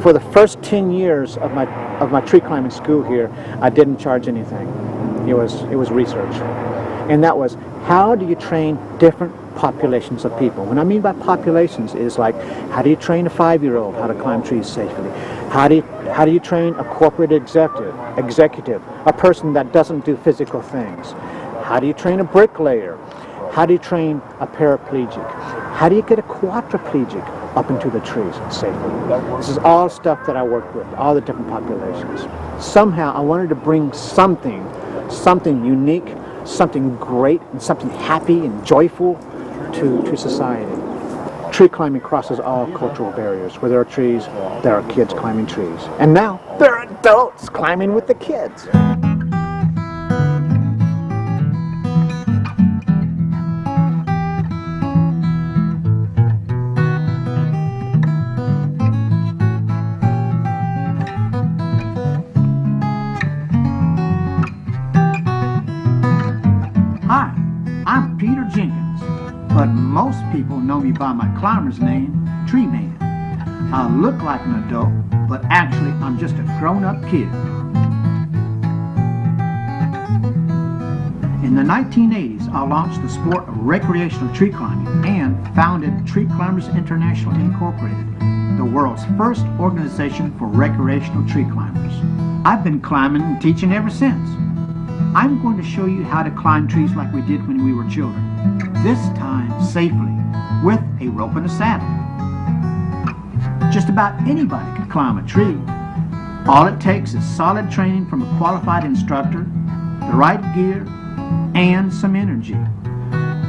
For the first 10 years of my tree climbing school here, I didn't charge anything. It was research. And that was, how do you train different populations of people? What I mean by populations is like, how do you train a 5-year-old how to climb trees safely? How do you train a corporate executive, a person that doesn't do physical things? How do you train a bricklayer? How do you train a paraplegic? How do you get a quadriplegic up into the trees safely? This is all stuff that I work with, all the different populations. Somehow I wanted to bring something unique, something great, and something happy and joyful to society. Tree climbing crosses all cultural barriers. Where there are trees, there are kids climbing trees. And now there are adults climbing with the kids. Hi, I'm Peter Jenkins, but most people know me by my climber's name, Tree Man. I look like an adult, but actually I'm just a grown-up kid. In the 1980s, I launched the sport of recreational tree climbing and founded Tree Climbers International Incorporated, the world's first organization for recreational tree climbers. I've been climbing and teaching ever since. I'm going to show you how to climb trees like we did when we were children, this time safely, with a rope and a saddle. Just about anybody can climb a tree. All it takes is solid training from a qualified instructor, the right gear, and some energy.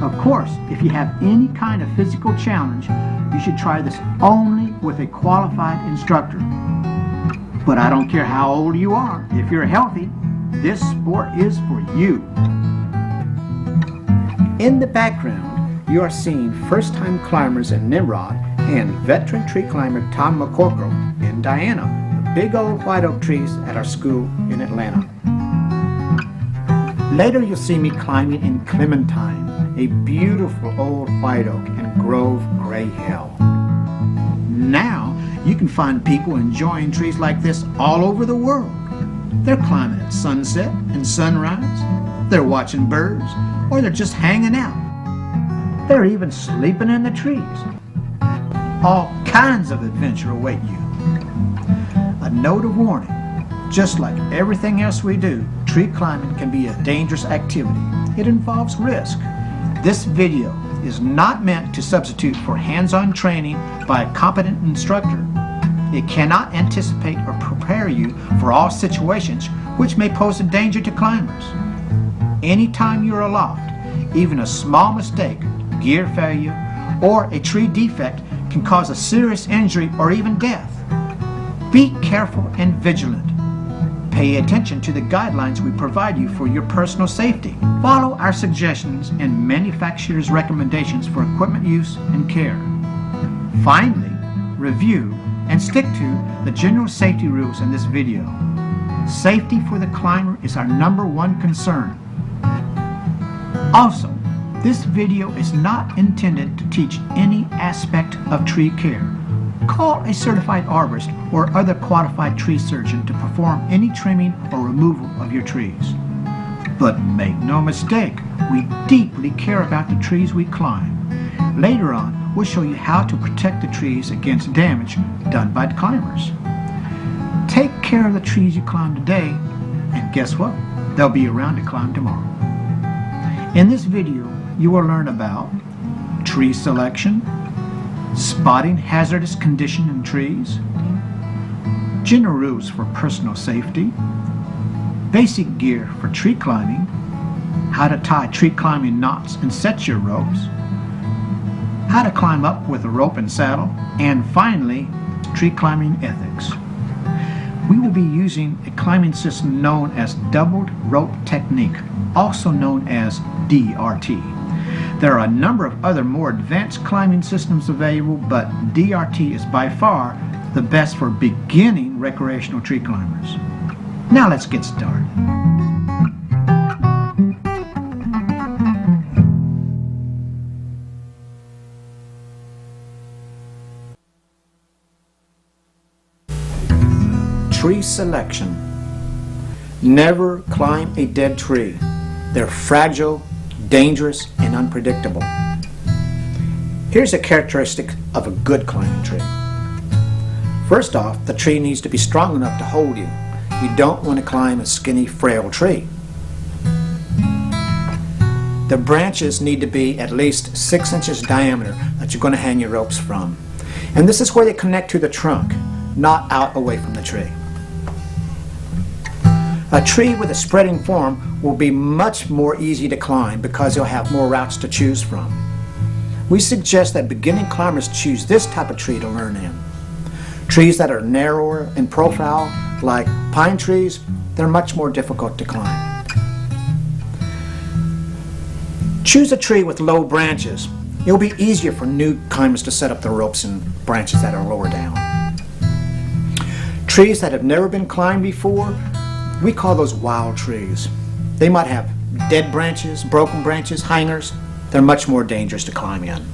Of course, if you have any kind of physical challenge, you should try this only with a qualified instructor. But I don't care how old you are, if you're healthy, this sport is for you. In the background, you are seeing first-time climbers in Nimrod and veteran tree climber Tom McCorkle in Diana, the big old white oak trees at our school in Atlanta. Later you'll see me climbing in Clementine, a beautiful old white oak in Grove Gray Hill. Now you can find people enjoying trees like this all over the world. They're climbing at sunset and sunrise, they're watching birds, or they're just hanging out. They're even sleeping in the trees. All kinds of adventure await you. A note of warning, just like everything else we do, tree climbing can be a dangerous activity. It involves risk. This video is not meant to substitute for hands-on training by a competent instructor. It cannot anticipate or prepare you for all situations which may pose a danger to climbers. Anytime you're aloft, even a small mistake, gear failure, or a tree defect can cause a serious injury or even death. Be careful and vigilant. Pay attention to the guidelines we provide you for your personal safety. Follow our suggestions and manufacturer's recommendations for equipment use and care. Finally, review and stick to the general safety rules in this video. Safety for the climber is our #1 concern. Also, this video is not intended to teach any aspect of tree care. Call a certified arborist or other qualified tree surgeon to perform any trimming or removal of your trees. But make no mistake, we deeply care about the trees we climb. Later on, we'll show you how to protect the trees against damage done by the climbers. Take care of the trees you climb today, and guess what? They'll be around to climb tomorrow. In this video, you will learn about tree selection, spotting hazardous condition in trees, general rules for personal safety, basic gear for tree climbing, how to tie tree climbing knots and set your ropes, how to climb up with a rope and saddle, and finally, tree climbing ethics. We will be using a climbing system known as doubled rope technique, also known as DRT. There are a number of other more advanced climbing systems available, but DRT is by far the best for beginning recreational tree climbers. Now let's get started. tree selection. Never climb a dead tree. They're fragile, dangerous, and unpredictable. Here's a characteristic of a good climbing tree. First off, the tree needs to be strong enough to hold you. You don't want to climb a skinny, frail tree. The branches need to be at least 6 inches diameter that you're going to hang your ropes from. And this is where they connect to the trunk, not out away from the tree. A tree with a spreading form will be much more easy to climb because you'll have more routes to choose from. We suggest that beginning climbers choose this type of tree to learn in. Trees that are narrower in profile, like pine trees, they're much more difficult to climb. Choose a tree with low branches. It'll be easier for new climbers to set up the ropes in branches that are lower down. Trees that have never been climbed before, we call those wild trees. They might have dead branches, broken branches, hangers. They're much more dangerous to climb in.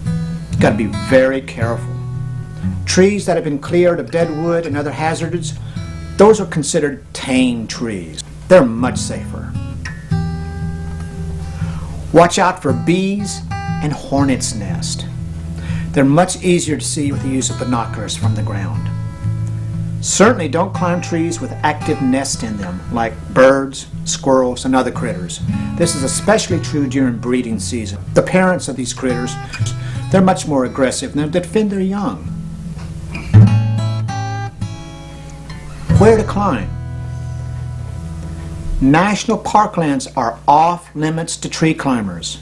You've got to be very careful. Trees that have been cleared of dead wood and other hazards, those are considered tame trees. They're much safer. Watch out for bees and hornets' nest. They're much easier to see with the use of binoculars from the ground. Certainly don't climb trees with active nests in them, like birds, squirrels, and other critters. This is especially true during breeding season. The parents of these critters, they're much more aggressive and they defend their young. Where to climb? National parklands are off limits to tree climbers.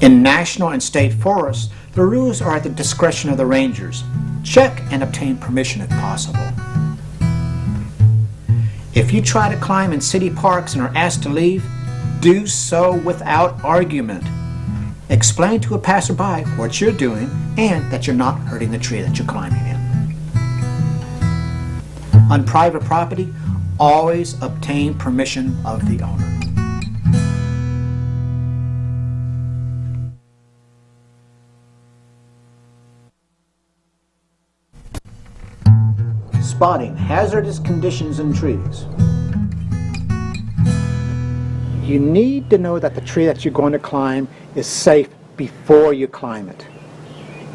In national and state forests, the rules are at the discretion of the rangers. Check and obtain permission if possible. If you try to climb in city parks and are asked to leave, do so without argument. Explain to a passerby what you're doing and that you're not hurting the tree that you're climbing in. On private property, always obtain permission of the owner. Spotting hazardous conditions in trees. You need to know that the tree that you're going to climb is safe before you climb it.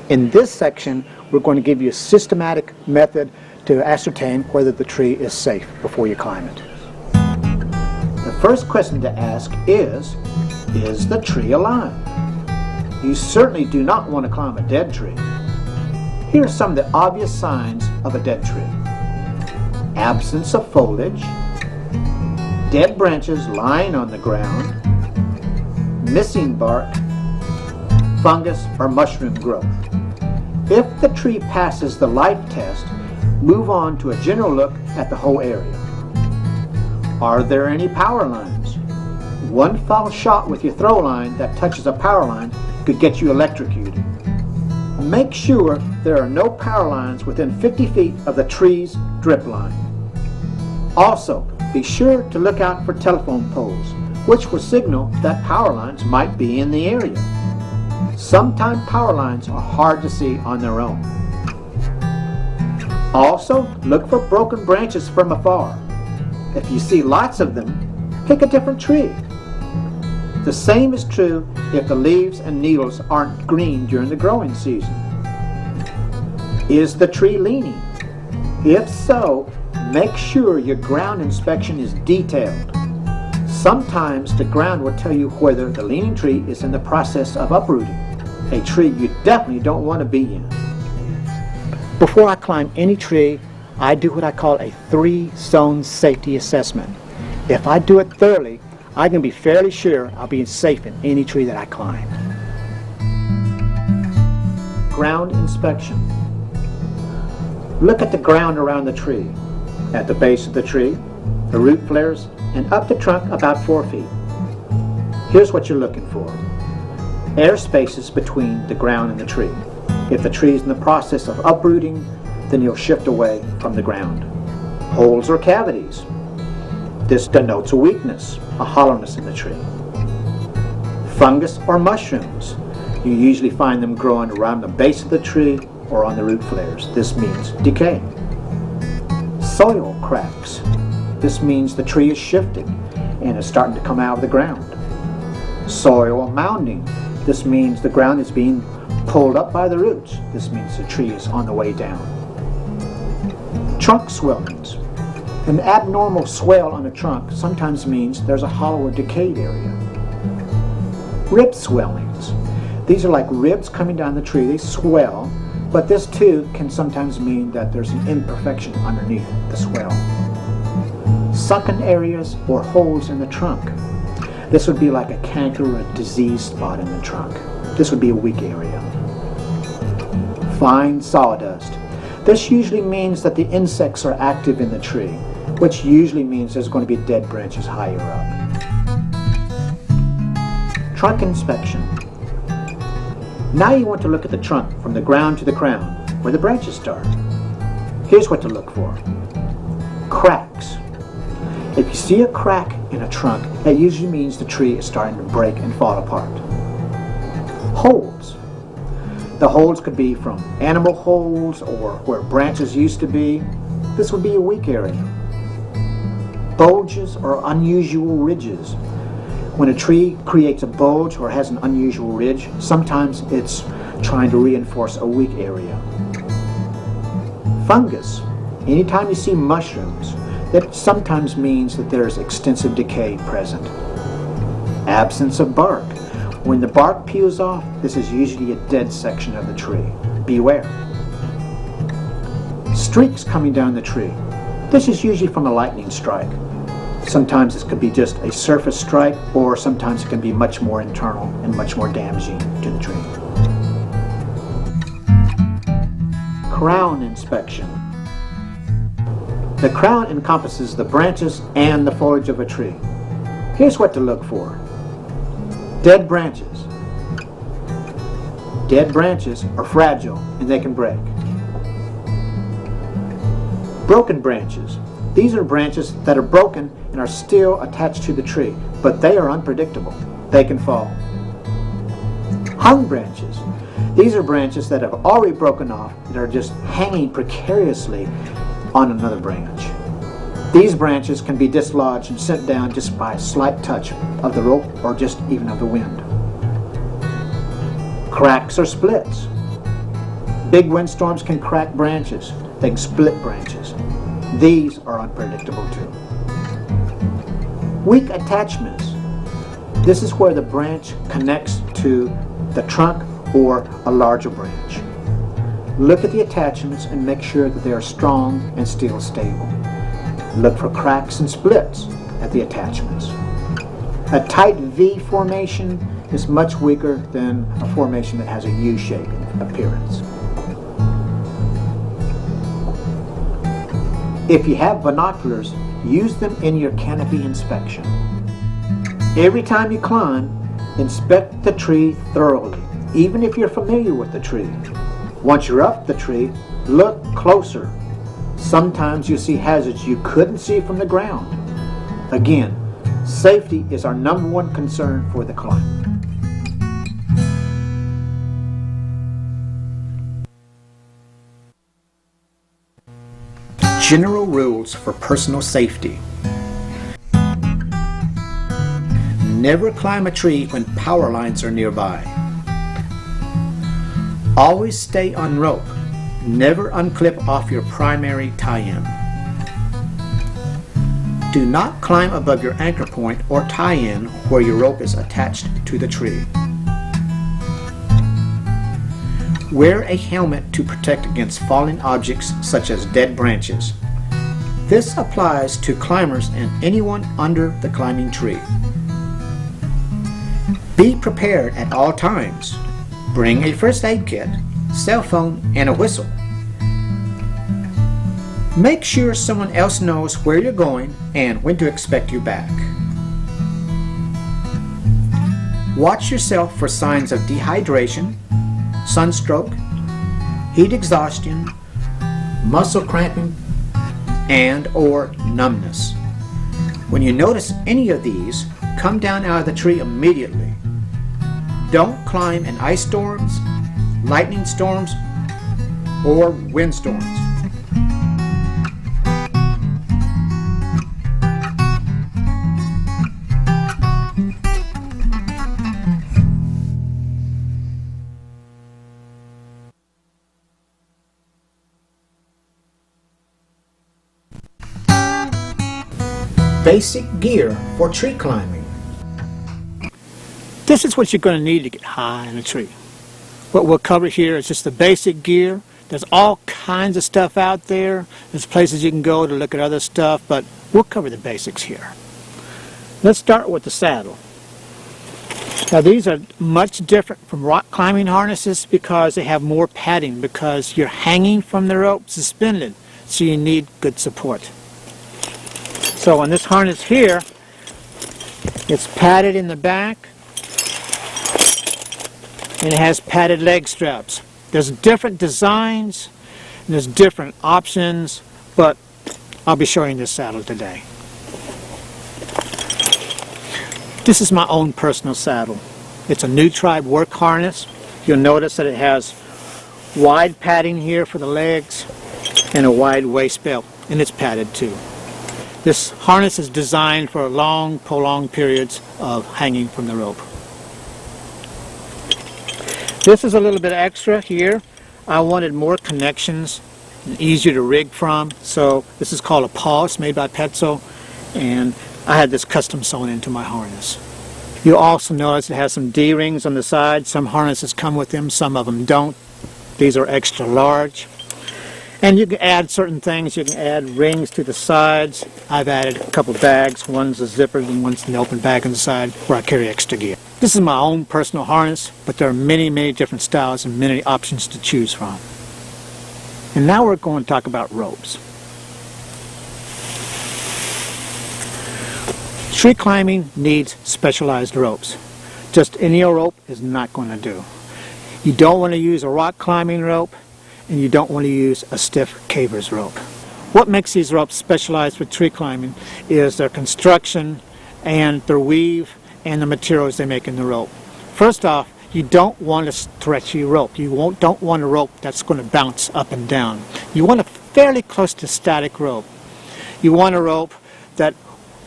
In this section, we're going to give you a systematic method to ascertain whether the tree is safe before you climb it. The first question to ask is the tree alive? You certainly do not want to climb a dead tree. Here are some of the obvious signs of a dead tree. Absence of foliage, dead branches lying on the ground, missing bark, fungus or mushroom growth. If the tree passes the life test, move on to a general look at the whole area. Are there any power lines? One foul shot with your throw line that touches a power line could get you electrocuted. Make sure there are no power lines within 50 feet of the tree's drip line. Also, be sure to look out for telephone poles, which will signal that power lines might be in the area. Sometimes power lines are hard to see on their own. Also, look for broken branches from afar. If you see lots of them, pick a different tree. The same is true if the leaves and needles aren't green during the growing season. Is the tree leaning? If so, make sure your ground inspection is detailed. Sometimes the ground will tell you whether the leaning tree is in the process of uprooting, a tree you definitely don't want to be in. Before I climb any tree, I do what I call a 3-zone safety assessment. If I do it thoroughly, I can be fairly sure I'll be safe in any tree that I climb. Ground inspection. Look at the ground around the tree. At the base of the tree, the root flares, and up the trunk about 4 feet. Here's what you're looking for. Air spaces between the ground and the tree. If the tree is in the process of uprooting, then you'll shift away from the ground. Holes or cavities. This denotes a weakness, a hollowness in the tree. Fungus or mushrooms. You usually find them growing around the base of the tree or on the root flares. This means decay. Soil cracks. This means the tree is shifting and is starting to come out of the ground. Soil mounding. This means the ground is being pulled up by the roots. This means the tree is on the way down. Trunk swellings. An abnormal swell on a trunk sometimes means there's a hollow or decayed area. Rib swellings. These are like ribs coming down the tree. They swell, but this too can sometimes mean that there's an imperfection underneath the swell. Sunken areas or holes in the trunk. This would be like a canker or a diseased spot in the trunk. This would be a weak area. Fine sawdust. This usually means that the insects are active in the tree, which usually means there's going to be dead branches higher up. Trunk inspection. Now you want to look at the trunk from the ground to the crown, where the branches start. Here's what to look for. Cracks. If you see a crack in a trunk, that usually means the tree is starting to break and fall apart. Holes. The holes could be from animal holes or where branches used to be. This would be a weak area. Bulges or unusual ridges. When a tree creates a bulge or has an unusual ridge, sometimes it's trying to reinforce a weak area. Fungus. Anytime you see mushrooms, that sometimes means that there's extensive decay present. Absence of bark. When the bark peels off, this is usually a dead section of the tree. Beware. Streaks coming down the tree. This is usually from a lightning strike. Sometimes this could be just a surface strike, or sometimes it can be much more internal and much more damaging to the tree. Crown inspection. The crown encompasses the branches and the foliage of a tree. Here's what to look for. Dead branches. Dead branches are fragile and they can break. Broken branches. These are branches that are broken and are still attached to the tree, but they are unpredictable. They can fall. Hung branches. These are branches that have already broken off and are just hanging precariously on another branch. These branches can be dislodged and sent down just by a slight touch of the rope or just even of the wind. Cracks or splits. Big windstorms can crack branches. They can split branches. These are unpredictable too. Weak attachments. This is where the branch connects to the trunk or a larger branch. Look at the attachments and make sure that they are strong and still stable. Look for cracks and splits at the attachments. A tight V formation is much weaker than a formation that has a U shape in appearance. If you have binoculars, use them in your canopy inspection. Every time you climb, inspect the tree thoroughly, even if you're familiar with the tree. Once you're up the tree, look closer. Sometimes you see hazards you couldn't see from the ground. Again, safety is our number one concern for the climber. General rules for personal safety. Never climb a tree when power lines are nearby. Always stay on rope. Never unclip off your primary tie-in. Do not climb above your anchor point or tie-in where your rope is attached to the tree. Wear a helmet to protect against falling objects such as dead branches. This applies to climbers and anyone under the climbing tree. Be prepared at all times. Bring a first aid kit, cell phone, and a whistle. Make sure someone else knows where you're going and when to expect you back. Watch yourself for signs of dehydration, sunstroke, heat exhaustion, muscle cramping, and or numbness. When you notice any of these, come down out of the tree immediately. Don't climb in ice storms, lightning storms, or windstorms. basic gear for tree climbing. This is what you're going to need to get high in a tree. What we'll cover here is just the basic gear. There's all kinds of stuff out there. There's places you can go to look at other stuff, but we'll cover the basics here. Let's start with the saddle. Now these are much different from rock climbing harnesses because they have more padding, because you're hanging from the rope suspended, so you need good support. So on this harness here, it's padded in the back and it has padded leg straps. There's different designs and there's different options, but I'll be showing this saddle today. This is my own personal saddle. It's a New Tribe work harness. You'll notice that it has wide padding here for the legs and a wide waist belt, and it's padded too. This harness is designed for long, prolonged periods of hanging from the rope. This is a little bit extra here. I wanted more connections and easier to rig from, so this is called a pulse made by Petzo, and I had this custom sewn into my harness. You'll also notice it has some D-rings on the side. Some harnesses come with them, some of them don't. These are extra large. And you can add certain things. You can add rings to the sides. I've added a couple bags. One's a zipper and one's an open bag on the side where I carry extra gear. This is my own personal harness, but there are many, many different styles and many options to choose from. And now we're going to talk about ropes. Tree climbing needs specialized ropes. Just any old rope is not going to do. You don't want to use a rock climbing rope, and you don't want to use a stiff caver's rope. What makes these ropes specialized for tree climbing is their construction and their weave and the materials they make in the rope. First off, you don't want a stretchy rope. You don't want a rope that's going to bounce up and down. You want a fairly close to static rope. You want a rope that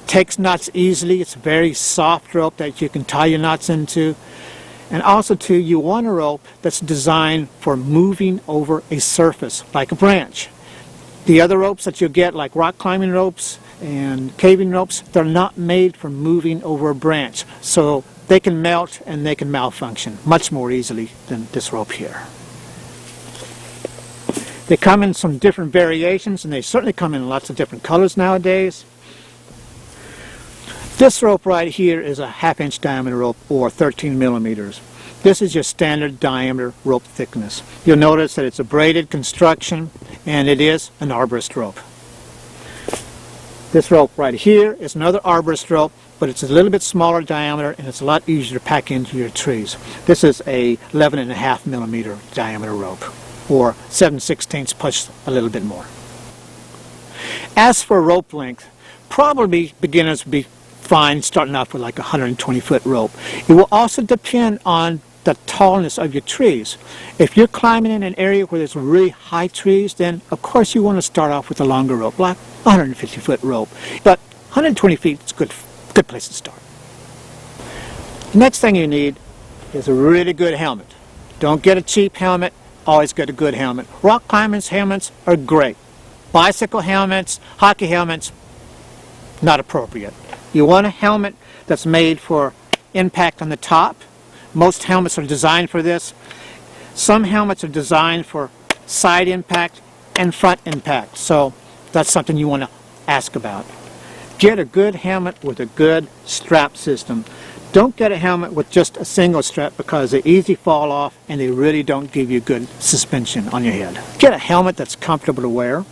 takes knots easily. It's a very soft rope that you can tie your knots into. And also too, you want a rope that's designed for moving over a surface, like a branch. The other ropes that you'll get, like rock climbing ropes and caving ropes, they're not made for moving over a branch. So they can melt and they can malfunction much more easily than this rope here. They come in some different variations, and they certainly come in lots of different colors nowadays. This rope right here is a 1/2-inch diameter rope, or 13 millimeters. This is your standard diameter rope thickness. You'll notice that it's a braided construction, and it is an arborist rope. This rope right here is another arborist rope, but it's a little bit smaller diameter, and it's a lot easier to pack into your trees. This is a 11.5 millimeter diameter rope, or 7/16 plus a little bit more. As for rope length, probably beginners would be fine starting off with like a 120-foot rope. It will also depend on the tallness of your trees. If you're climbing in an area where there's really high trees, then of course you want to start off with a longer rope, like a 150-foot rope. But 120 feet is a good place to start. The next thing you need is a really good helmet. Don't get a cheap helmet, always get a good helmet. Rock climbers' helmets are great. Bicycle helmets, hockey helmets, not appropriate. You want a helmet that's made for impact on the top. Most helmets are designed for this. Some helmets are designed for side impact and front impact. So that's something you want to ask about. Get a good helmet with a good strap system. Don't get a helmet with just a single strap, because they easily fall off and they really don't give you good suspension on your head. Get a helmet that's comfortable to wear.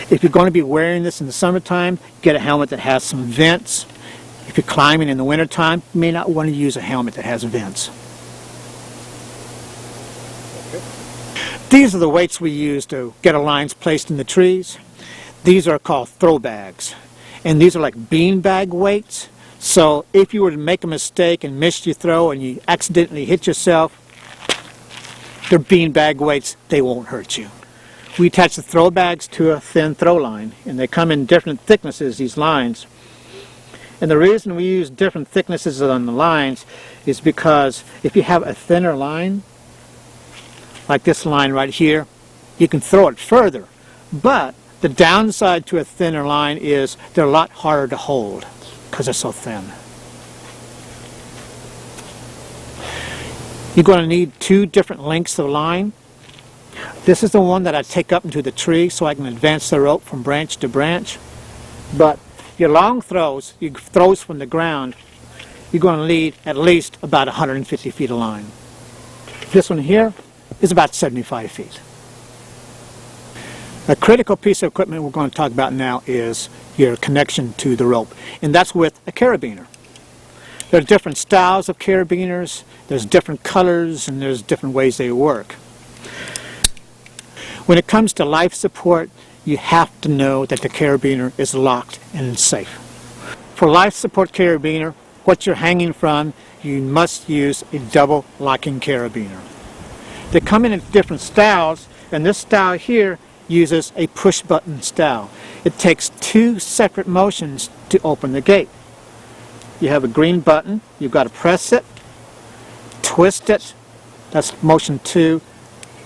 If you're going to be wearing this in the summertime, get a helmet that has some vents. If you're climbing in the wintertime, you may not want to use a helmet that has vents. These are the weights we use to get our lines placed in the trees. These are called throw bags. And these are like bean bag weights. So if you were to make a mistake and miss your throw and you accidentally hit yourself, they're bean bag weights. They won't hurt you. We attach the throw bags to a thin throw line, and they come in different thicknesses, these lines. And the reason we use different thicknesses on the lines is because if you have a thinner line, like this line right here, you can throw it further. But The downside to a thinner line is they're a lot harder to hold because they're so thin. You're going to need 2 different lengths of line. This is the one that I take up into the tree so I can advance the rope from branch to branch. But your long throws, your throws from the ground, you're going to need at least about 150 feet of line. This one here is about 75 feet. A critical piece of equipment we're going to talk about now is your connection to the rope, and that's with a carabiner. There are different styles of carabiners, there's different colors, and there's different ways they work. When it comes to life support, you have to know that the carabiner is locked and safe. For life support carabiner, what you're hanging from, you must use a double locking carabiner. They come in different styles, and this style here uses a push button style. It takes 2 separate motions to open the gate. You have a green button, you've got to press it, twist it, that's motion 2,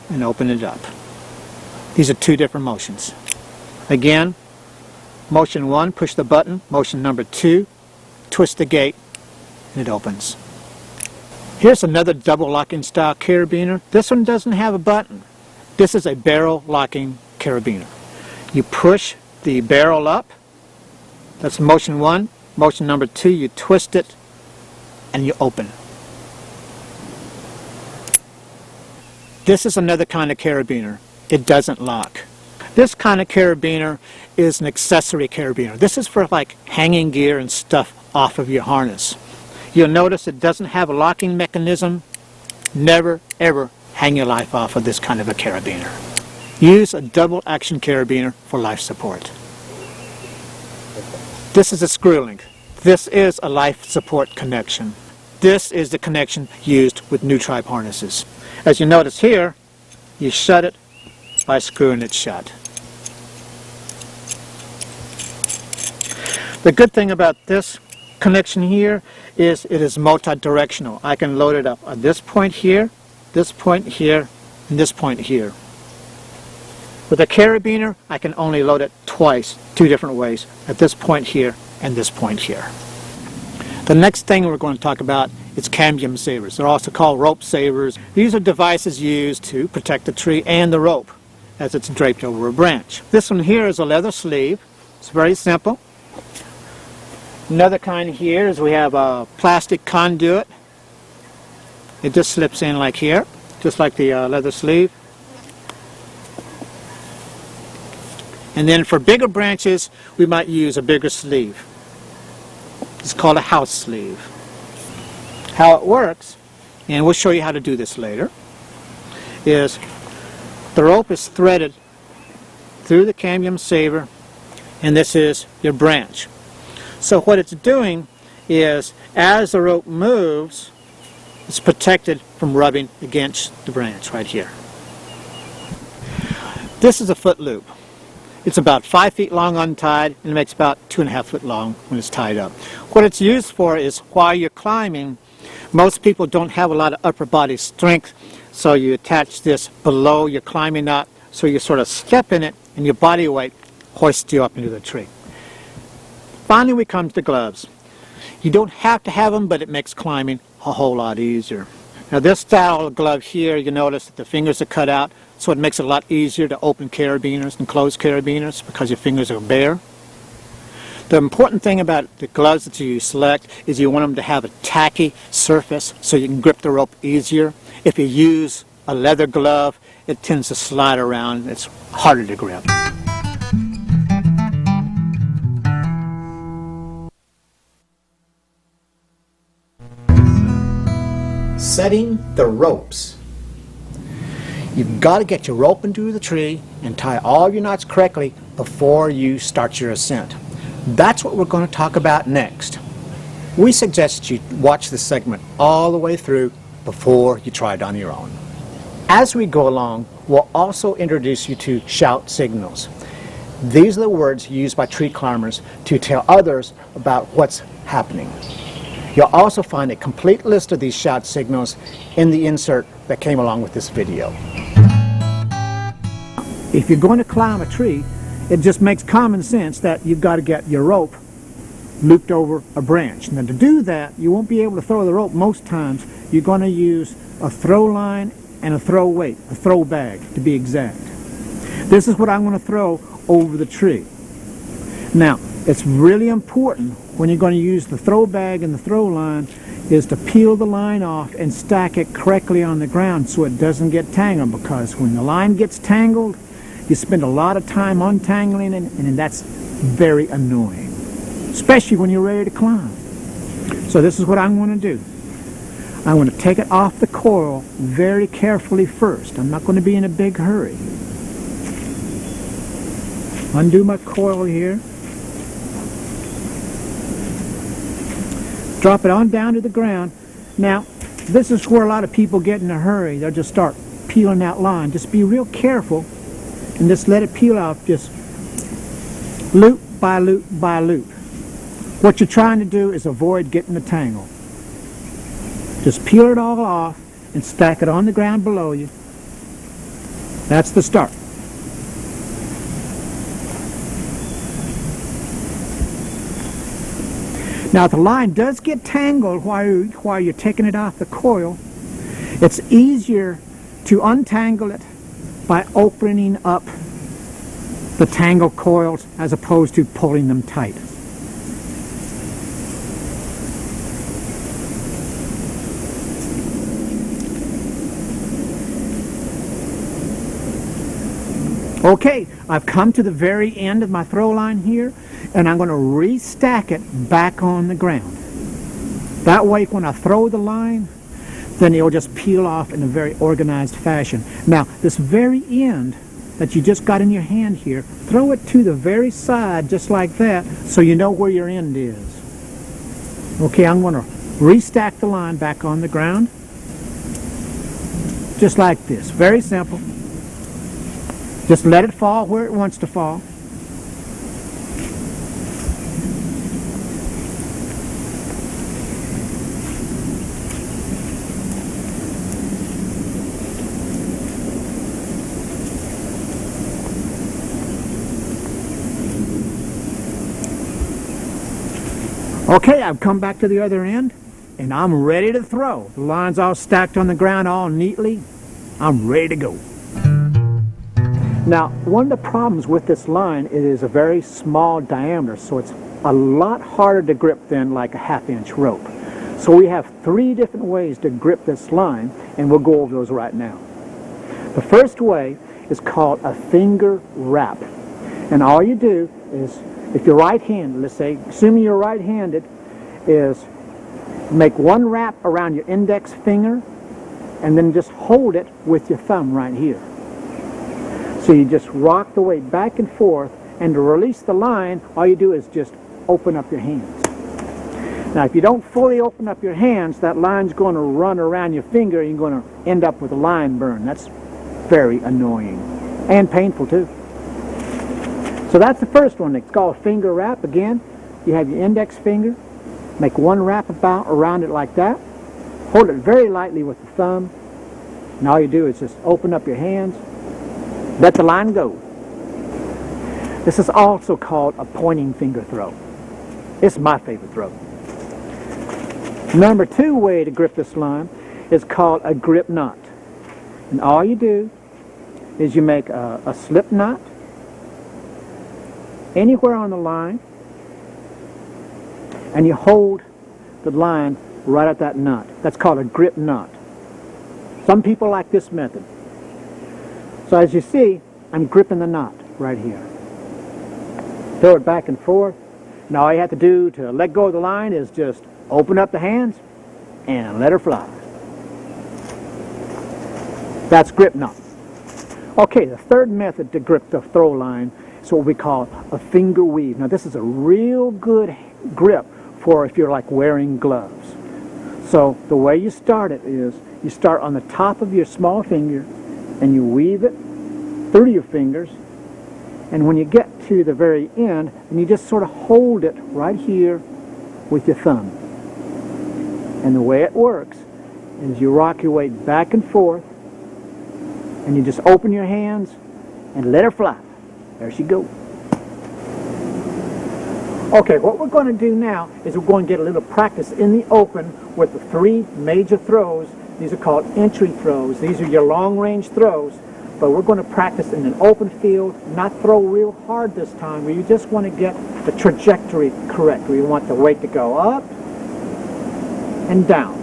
and open it up. These are 2 different motions. Again, motion 1, push the button. Motion number 2, twist the gate, and it opens. Here's another double locking style carabiner. This one doesn't have a button. This is a barrel locking carabiner. You push the barrel up, that's motion 1. Motion number 2, you twist it, and you open. This is another kind of carabiner. It doesn't lock. This kind of carabiner is an accessory carabiner. This is for like hanging gear and stuff off of your harness. You'll notice it doesn't have a locking mechanism. Never ever hang your life off of this kind of a carabiner. Use a double action carabiner for life support. This is a screw link. This is a life support connection. This is the connection used with new tribe harnesses. As you notice here, you shut it by screwing it shut. The good thing about this connection here is it is multi-directional. I can load it up at this point here, and this point here. With a carabiner, I can only load it twice, 2 different ways, at this point here and this point here. The next thing we're going to talk about is cambium savers. They're also called rope savers. These are devices used to protect the tree and the rope as it's draped over a branch. This one here is a leather sleeve. It's very simple. Another kind here is we have a plastic conduit. It just slips in like here, just like the leather sleeve. And then for bigger branches, we might use a bigger sleeve. It's called a house sleeve. How it works, and we'll show you how to do this later, is the rope is threaded through the cambium saver, and this is your branch. So what it's doing is, as the rope moves, it's protected from rubbing against the branch right here. This is a foot loop. It's about 5 feet long untied, and it makes about 2.5 foot long when it's tied up. What it's used for is while you're climbing, most people don't have a lot of upper body strength, so you attach this below you're climbing up, so you sort of step in it, and your body weight hoists you up into the tree. Finally, we come to the gloves. You don't have to have them, but it makes climbing a whole lot easier. Now this style of glove here, you notice that the fingers are cut out, so it makes it a lot easier to open carabiners and close carabiners because your fingers are bare. The important thing about the gloves that you select is you want them to have a tacky surface so you can grip the rope easier. If you use a leather glove, it tends to slide around. It's harder to grip. Setting the ropes. You've got to get your rope into the tree and tie all your knots correctly before you start your ascent. That's what we're going to talk about next. We suggest you watch this segment all the way through before you try it on your own. As we go along, we'll also introduce you to shout signals. These are the words used by tree climbers to tell others about what's happening. You'll also find a complete list of these shout signals in the insert that came along with this video. If you're going to climb a tree, it just makes common sense that you've got to get your rope looped over a branch. Now to do that, you won't be able to throw the rope most times. You're going to use a throw line and a throw weight, a throw bag to be exact. This is what I'm going to throw over the tree. Now, it's really important when you're going to use the throw bag and the throw line is to peel the line off and stack it correctly on the ground so it doesn't get tangled, because when the line gets tangled, you spend a lot of time untangling it, and that's very annoying, especially when you're ready to climb. So this is what I'm going to do. I'm going to take it off the coil very carefully first. I'm not going to be in a big hurry. Undo my coil here. Drop it on down to the ground. Now, this is where a lot of people get in a hurry. They'll just start peeling that line. Just be real careful and just let it peel out, just loop by loop by loop. What you're trying to do is avoid getting the tangle. Just peel it all off and stack it on the ground below you. That's the start. Now, if the line does get tangled while you're taking it off the coil, it's easier to untangle it by opening up the tangled coils as opposed to pulling them tight. Okay, I've come to the very end of my throw line here, and I'm going to restack it back on the ground. That way, when I throw the line, then it'll just peel off in a very organized fashion. Now, this very end that you just got in your hand here, throw it to the very side just like that so you know where your end is. Okay, I'm going to restack the line back on the ground just like this. Very simple. Just let it fall where it wants to fall. Okay, I've come back to the other end, and I'm ready to throw. The line's all stacked on the ground all neatly. I'm ready to go. Now, one of the problems with this line, it is a very small diameter, so it's a lot harder to grip than like a half-inch rope. So we have 3 different ways to grip this line, and we'll go over those right now. The first way is called a finger wrap. And all you do is, if you're right-handed, let's say, assuming you're right-handed, is make one wrap around your index finger, and then just hold it with your thumb right here. So you just rock the weight back and forth, and to release the line, all you do is just open up your hands. Now, if you don't fully open up your hands, that line's going to run around your finger, and you're going to end up with a line burn. That's very annoying and painful too. So that's the first one. It's called finger wrap. Again, you have your index finger, make one wrap around it like that, hold it very lightly with the thumb, and all you do is just open up your hands, let the line go. This is also called a pointing finger throw. It's my favorite throw. Number 2 way to grip this line is called a grip knot. And all you do is you make a slip knot anywhere on the line, and you hold the line right at that knot. That's called a grip knot. Some people like this method. So as you see, I'm gripping the knot right here. Throw it back and forth. Now all you have to do to let go of the line is just open up the hands and let her fly. That's grip knot. Okay, the third method to grip the throw line is what we call a finger weave. Now this is a real good grip for if you're like wearing gloves. So the way you start it is you start on the top of your small finger and you weave it through your fingers, and when you get to the very end, and you just sort of hold it right here with your thumb. And the way it works is you rock your weight back and forth, and you just open your hands and let her fly. There she goes. Okay, what we're going to do now is we're going to get a little practice in the open with the 3 major throws. These are called entry throws. These are your long-range throws, but we're going to practice in an open field, not throw real hard this time. We just want to get the trajectory correct. We want the weight to go up and down.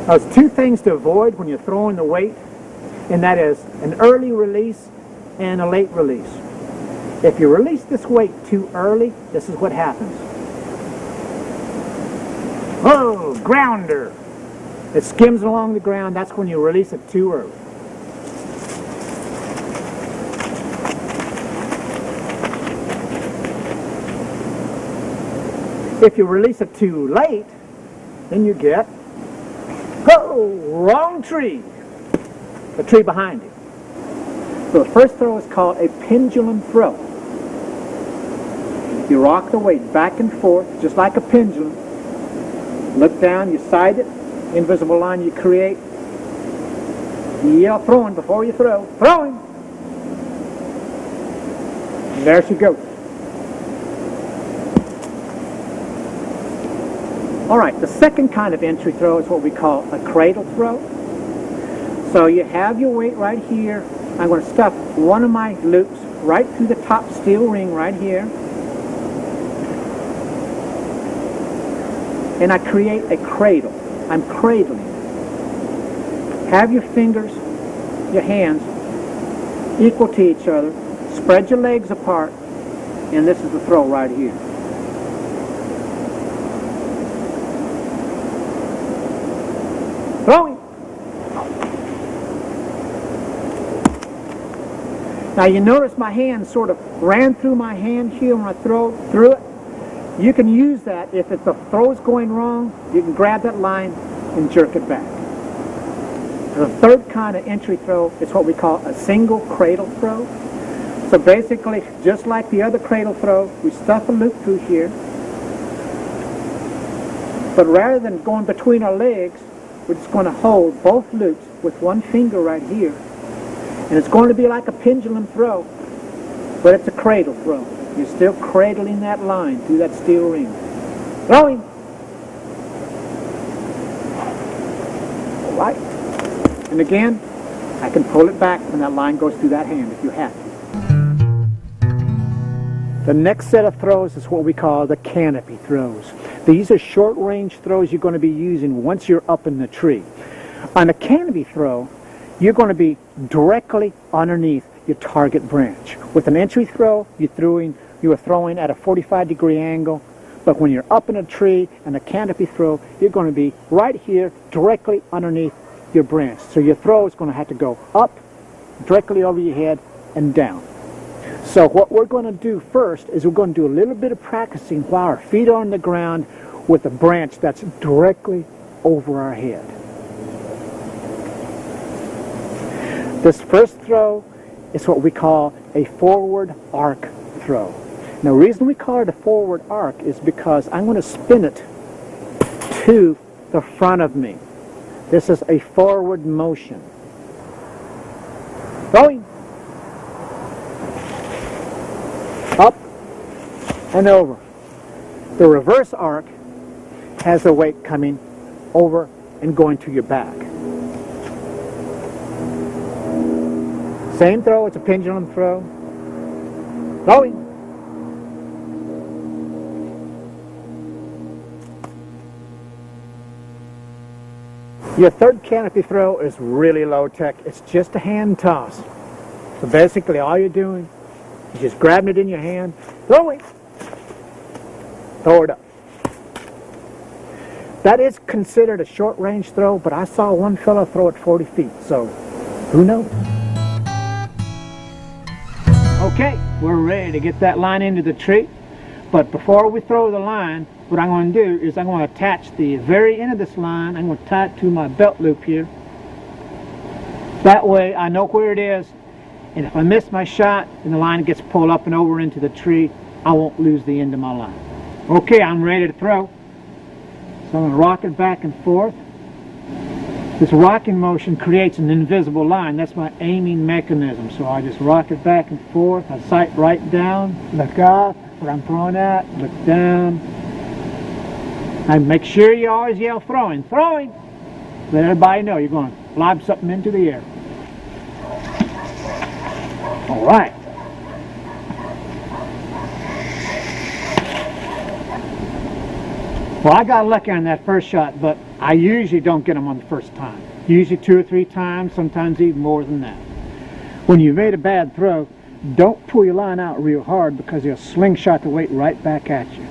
Now, there's 2 things to avoid when you're throwing the weight, and that is an early release and a late release. If you release this weight too early, this is what happens. Oh, grounder! It skims along the ground. That's when you release it too early. If you release it too late, then you get, oh, wrong tree. The tree behind you. So the first throw is called a pendulum throw. You rock the weight back and forth, just like a pendulum. Look down, you side it, invisible line you create. You yell throwing before you throw. Throwing! And there she goes. All right, the second kind of entry throw is what we call a cradle throw. So you have your weight right here. I'm going to stuff one of my loops right through the top steel ring right here. And I create a cradle. I'm cradling. Have your fingers, your hands, equal to each other. Spread your legs apart. And this is the throw right here. Throwing. Now you notice my hand sort of ran through my hand here when I throw through it. You can use that if the throw is going wrong. You can grab that line and jerk it back. The third kind of entry throw is what we call a single cradle throw. So basically, just like the other cradle throw, we stuff a loop through here. But rather than going between our legs, we're just going to hold both loops with one finger right here. And it's going to be like a pendulum throw, but it's a cradle throw. You're still cradling that line through that steel ring. Throwing. All right. And again, I can pull it back when that line goes through that hand if you have to. The next set of throws is what we call the canopy throws. These are short-range throws you're going to be using once you're up in the tree. On a canopy throw, you're going to be directly underneath your target branch. With an entry throw, you are throwing at a 45-degree angle, but when you're up in a tree and a canopy throw, you're going to be right here directly underneath your branch. So your throw is going to have to go up, directly over your head, and down. So what we're going to do first is we're going to do a little bit of practicing while our feet are on the ground with a branch that's directly over our head. This first throw is what we call a forward arc throw. Now, the reason we call it a forward arc is because I'm going to spin it to the front of me. This is a forward motion. Going. Up and over. The reverse arc has the weight coming over and going to your back. Same throw, it's a pendulum throw. Throwing. Your third canopy throw is really low tech. It's just a hand toss. So basically all you're doing is just grabbing it in your hand, throwing. Throw it up. That is considered a short range throw, but I saw one fellow throw it 40 feet, so who knows? Okay, we're ready to get that line into the tree, but before we throw the line, what I'm going to do is I'm going to attach the very end of this line. I'm going to tie it to my belt loop here. That way I know where it is, and if I miss my shot and the line gets pulled up and over into the tree, I won't lose the end of my line. Okay, I'm ready to throw. So I'm going to rock it back and forth. This rocking motion creates an invisible line. That's my aiming mechanism. So I just rock it back and forth. I sight right down, look up, where I'm throwing at. Look down. And make sure you always yell throwing, throwing. Let everybody know you're going to lob something into the air. All right. Well, I got lucky on that first shot, but I usually don't get them on the first time. Usually 2 or 3 times, sometimes even more than that. When you made a bad throw, don't pull your line out real hard because you'll slingshot the weight right back at you.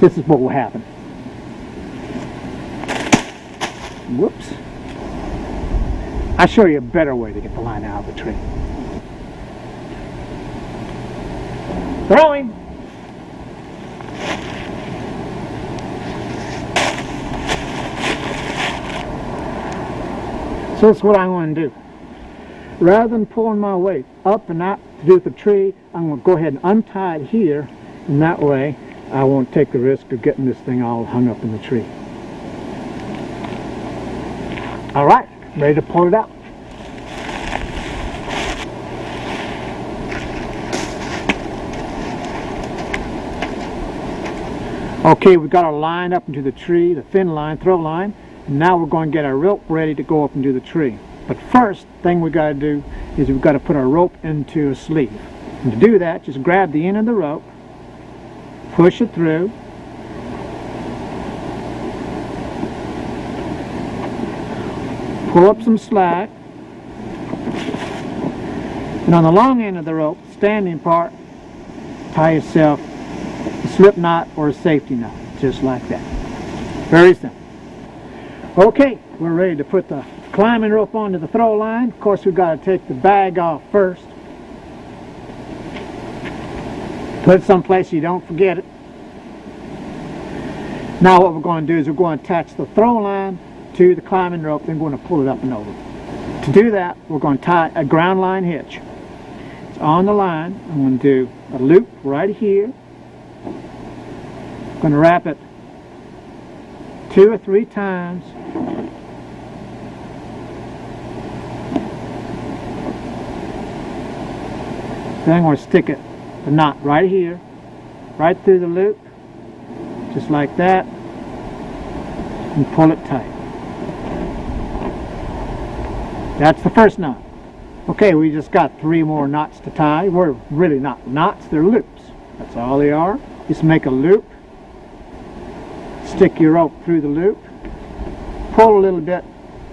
This is what will happen. Whoops. I'll show you a better way to get the line out of the tree. Throwing. So that's what I'm going to do. Rather than pulling my weight up and out to do with the tree, I'm going to go ahead and untie it here, and that way I won't take the risk of getting this thing all hung up in the tree. All right, ready to pull it out. Okay, we've got our line up into the tree, the thin line, throw line. And now we're going to get our rope ready to go up into the tree. But first thing we got to do is we've got to put our rope into a sleeve. And to do that, just grab the end of the rope, push it through, pull up some slack, and on the long end of the rope, standing part, tie yourself a slip knot or a safety knot, just like that. Very simple. Okay, we're ready to put the climbing rope onto the throw line. Of course, we've got to take the bag off first. Put it someplace you don't forget it. Now what we're going to do is we're going to attach the throw line to the climbing rope, then we're going to pull it up and over. To do that, we're going to tie a ground line hitch. It's on the line. I'm going to do a loop right here. I'm going to wrap it 2 or 3 times. Then I'm going to stick it, the knot right here, right through the loop, just like that, and pull it tight. That's the first knot. Okay, we just got 3 more knots to tie. We're really not knots, they're loops. That's all they are. Just make a loop, stick your rope through the loop, pull a little bit,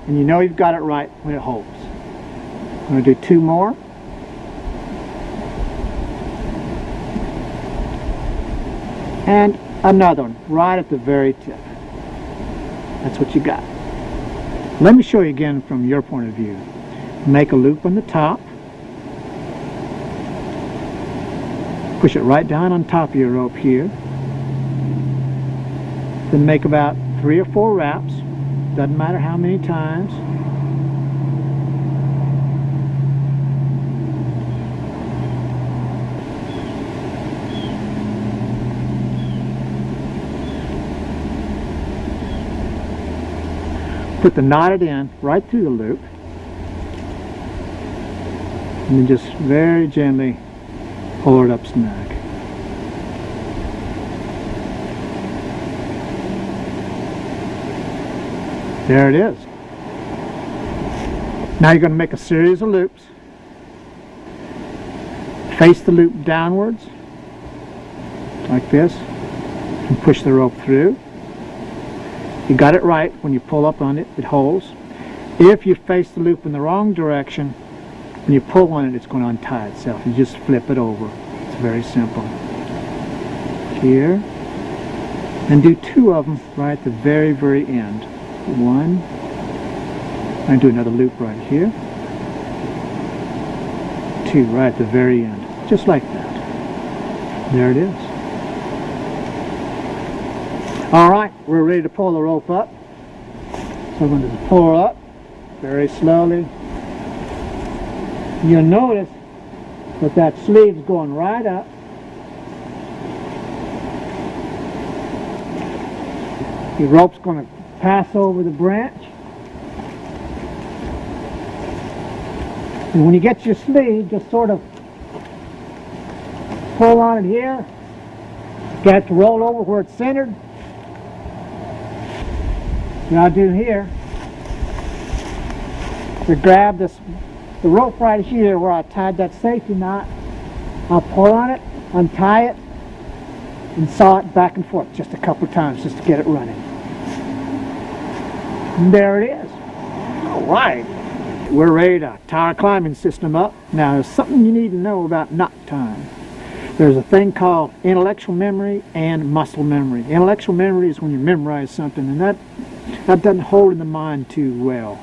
and you know you've got it right when it holds. I'm going to do 2 more. And another one right at the very tip. That's what you got. Let me show you again from your point of view. Make a loop on the top. Push it right down on top of your rope here. Then make about 3 or 4 wraps. Doesn't matter how many times. Put the knotted end right through the loop, and then just very gently pull it up snug. There it is. Now you're going to make a series of loops. Face the loop downwards, like this, and push the rope through. You got it right. When you pull up on it, it holds. If you face the loop in the wrong direction, when you pull on it, it's going to untie itself. You just flip it over. It's very simple. Here. And do 2 of them right at the very, very end. 1. And do another loop right here. 2 right at the very end. Just like that. There it is. Alright, we're ready to pull the rope up. So I'm going to pull her up very slowly. You'll notice that sleeve's going right up. Your rope's going to pass over the branch. And when you get your sleeve, just sort of pull on it here, Got it to roll over where it's centered. What I'll do here is grab the rope right here where I tied that safety knot. I'll pull on it, untie it, and saw it back and forth just a couple times just to get it running. And there it is. All right. We're ready to tie our climbing system up. Now, there's something you need to know about knot tying. There's a thing called intellectual memory and muscle memory. Intellectual memory is when you memorize something, and that doesn't hold in the mind too well.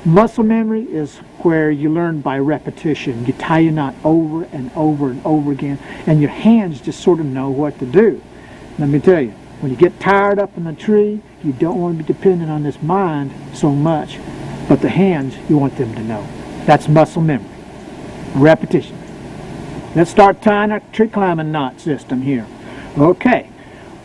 Muscle memory is where you learn by repetition. You tie your knot over and over and over again, and your hands just sort of know what to do. Let me tell you, when you get tired up in the tree, you don't want to be dependent on this mind so much, but the hands, you want them to know. That's muscle memory. Repetition. Let's start tying our tree climbing knot system here. Okay.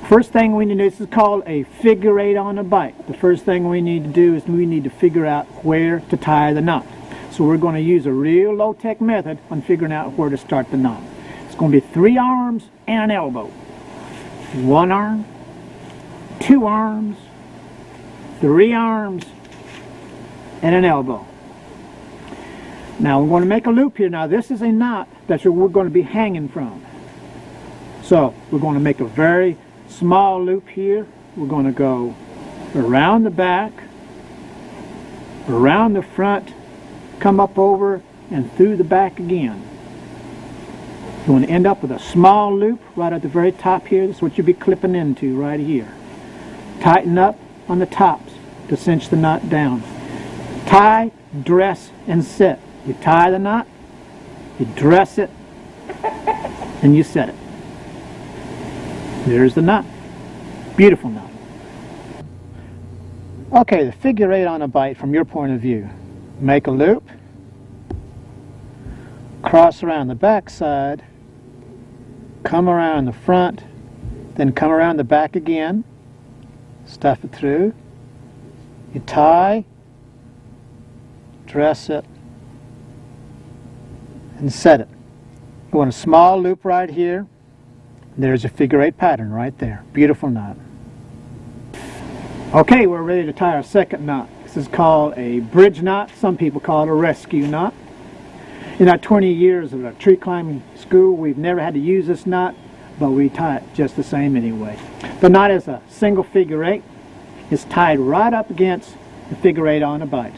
First thing we need to do, this is called a figure eight on a bike. The first thing we need to do is we need to figure out where to tie the knot. So we're going to use a real low-tech method on figuring out where to start the knot. It's going to be 3 arms and an elbow. 1 arm, 2 arms, 3 arms, and an elbow. Now we're going to make a loop here. Now this is a knot that we're going to be hanging from. So we're going to make a very small loop here. We're going to go around the back, around the front, come up over and through the back again. You want to end up with a small loop right at the very top here. This is what you'll be clipping into right here. Tighten up on the tops to cinch the knot down. Tie, dress, and set. You tie the knot, you dress it, and you set it. There's the knot. Beautiful knot. Okay, the figure eight on a bite from your point of view. Make a loop, cross around the back side, come around the front, then come around the back again, stuff it through, you tie, dress it, and set it. You want a small loop right here. There's a figure eight pattern right there. Beautiful knot. Okay, we're ready to tie our second knot. This is called a bridge knot. Some people call it a rescue knot. In our 20 years of our tree climbing school, we've never had to use this knot, but we tie it just the same anyway. The knot is a single figure eight. It's tied right up against the figure eight on a bite.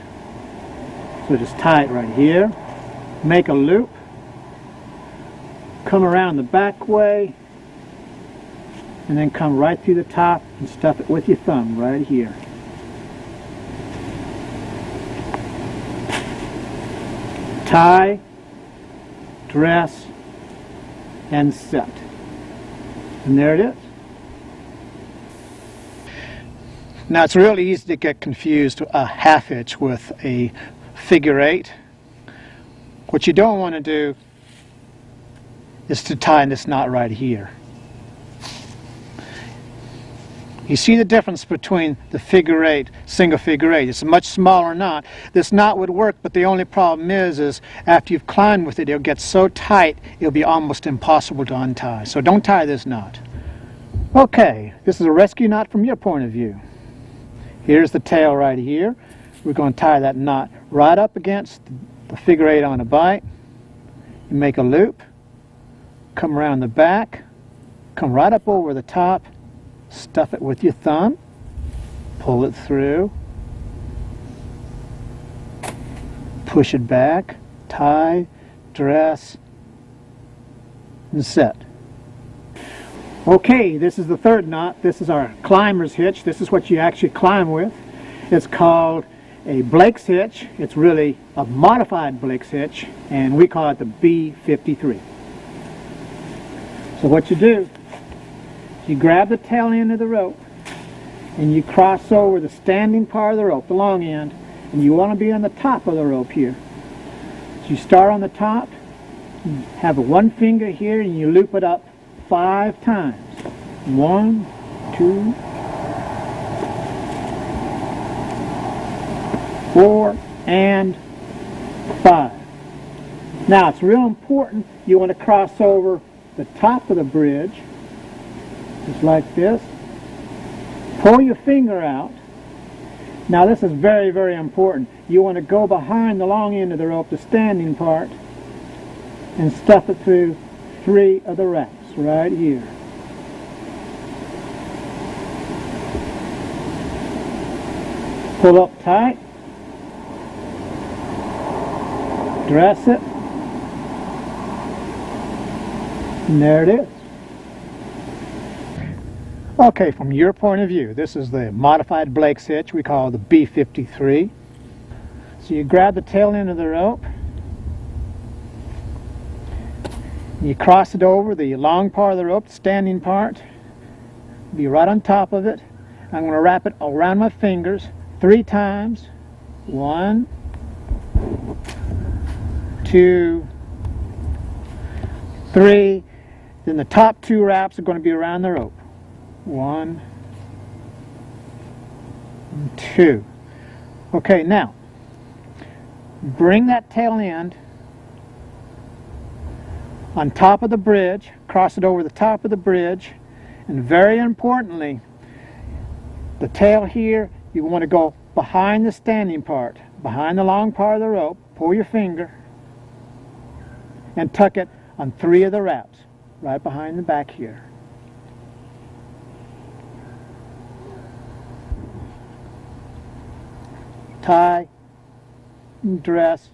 So just tie it right here. Make a loop, come around the back way, and then come right through the top and stuff it with your thumb right here. Tie, dress, and set. And there it is. Now it's really easy to get confused a half hitch with a figure eight. What you don't want to do is to tie this knot right here. You see the difference between the figure eight, single figure eight. It's a much smaller knot. This knot would work, but the only problem is after you've climbed with it, it'll get so tight, it'll be almost impossible to untie. So don't tie this knot. Okay, this is a rescue knot from your point of view. Here's the tail right here. We're going to tie that knot right up against the figure eight on a bite. You make a loop, come around the back, come right up over the top, stuff it with your thumb, pull it through, push it back, tie, dress, and set. Okay, this is the third knot. This is our climber's hitch. This is what you actually climb with. It's called a Blake's hitch. It's really a modified Blake's hitch, and we call it the B53. So what you do, you grab the tail end of the rope and you cross over the standing part of the rope, the long end, and you want to be on the top of the rope here. So you start on the top, you have one finger here, and you loop it up 5 times. 1, 2, 4, and 5. Now it's real important you want to cross over the top of the bridge just like this. Pull your finger out. Now this is very, very important. You want to go behind the long end of the rope, the standing part, and stuff it through 3 of the wraps right here. Pull up tight, dress it, and there it is. Okay, from your point of view, this is the modified Blake's hitch we call the B53. So you grab the tail end of the rope, you cross it over the long part of the rope, the standing part, be right on top of it. I'm going to wrap it around my fingers 3 times. 1, 2, 3. Then the top 2 wraps are going to be around the rope. 1, 2. Okay, now bring that tail end on top of the bridge, cross it over the top of the bridge, and very importantly, the tail here, you want to go behind the standing part, behind the long part of the rope, pull your finger, and tuck it on 3 of the wraps, right behind the back here. Tie, dress,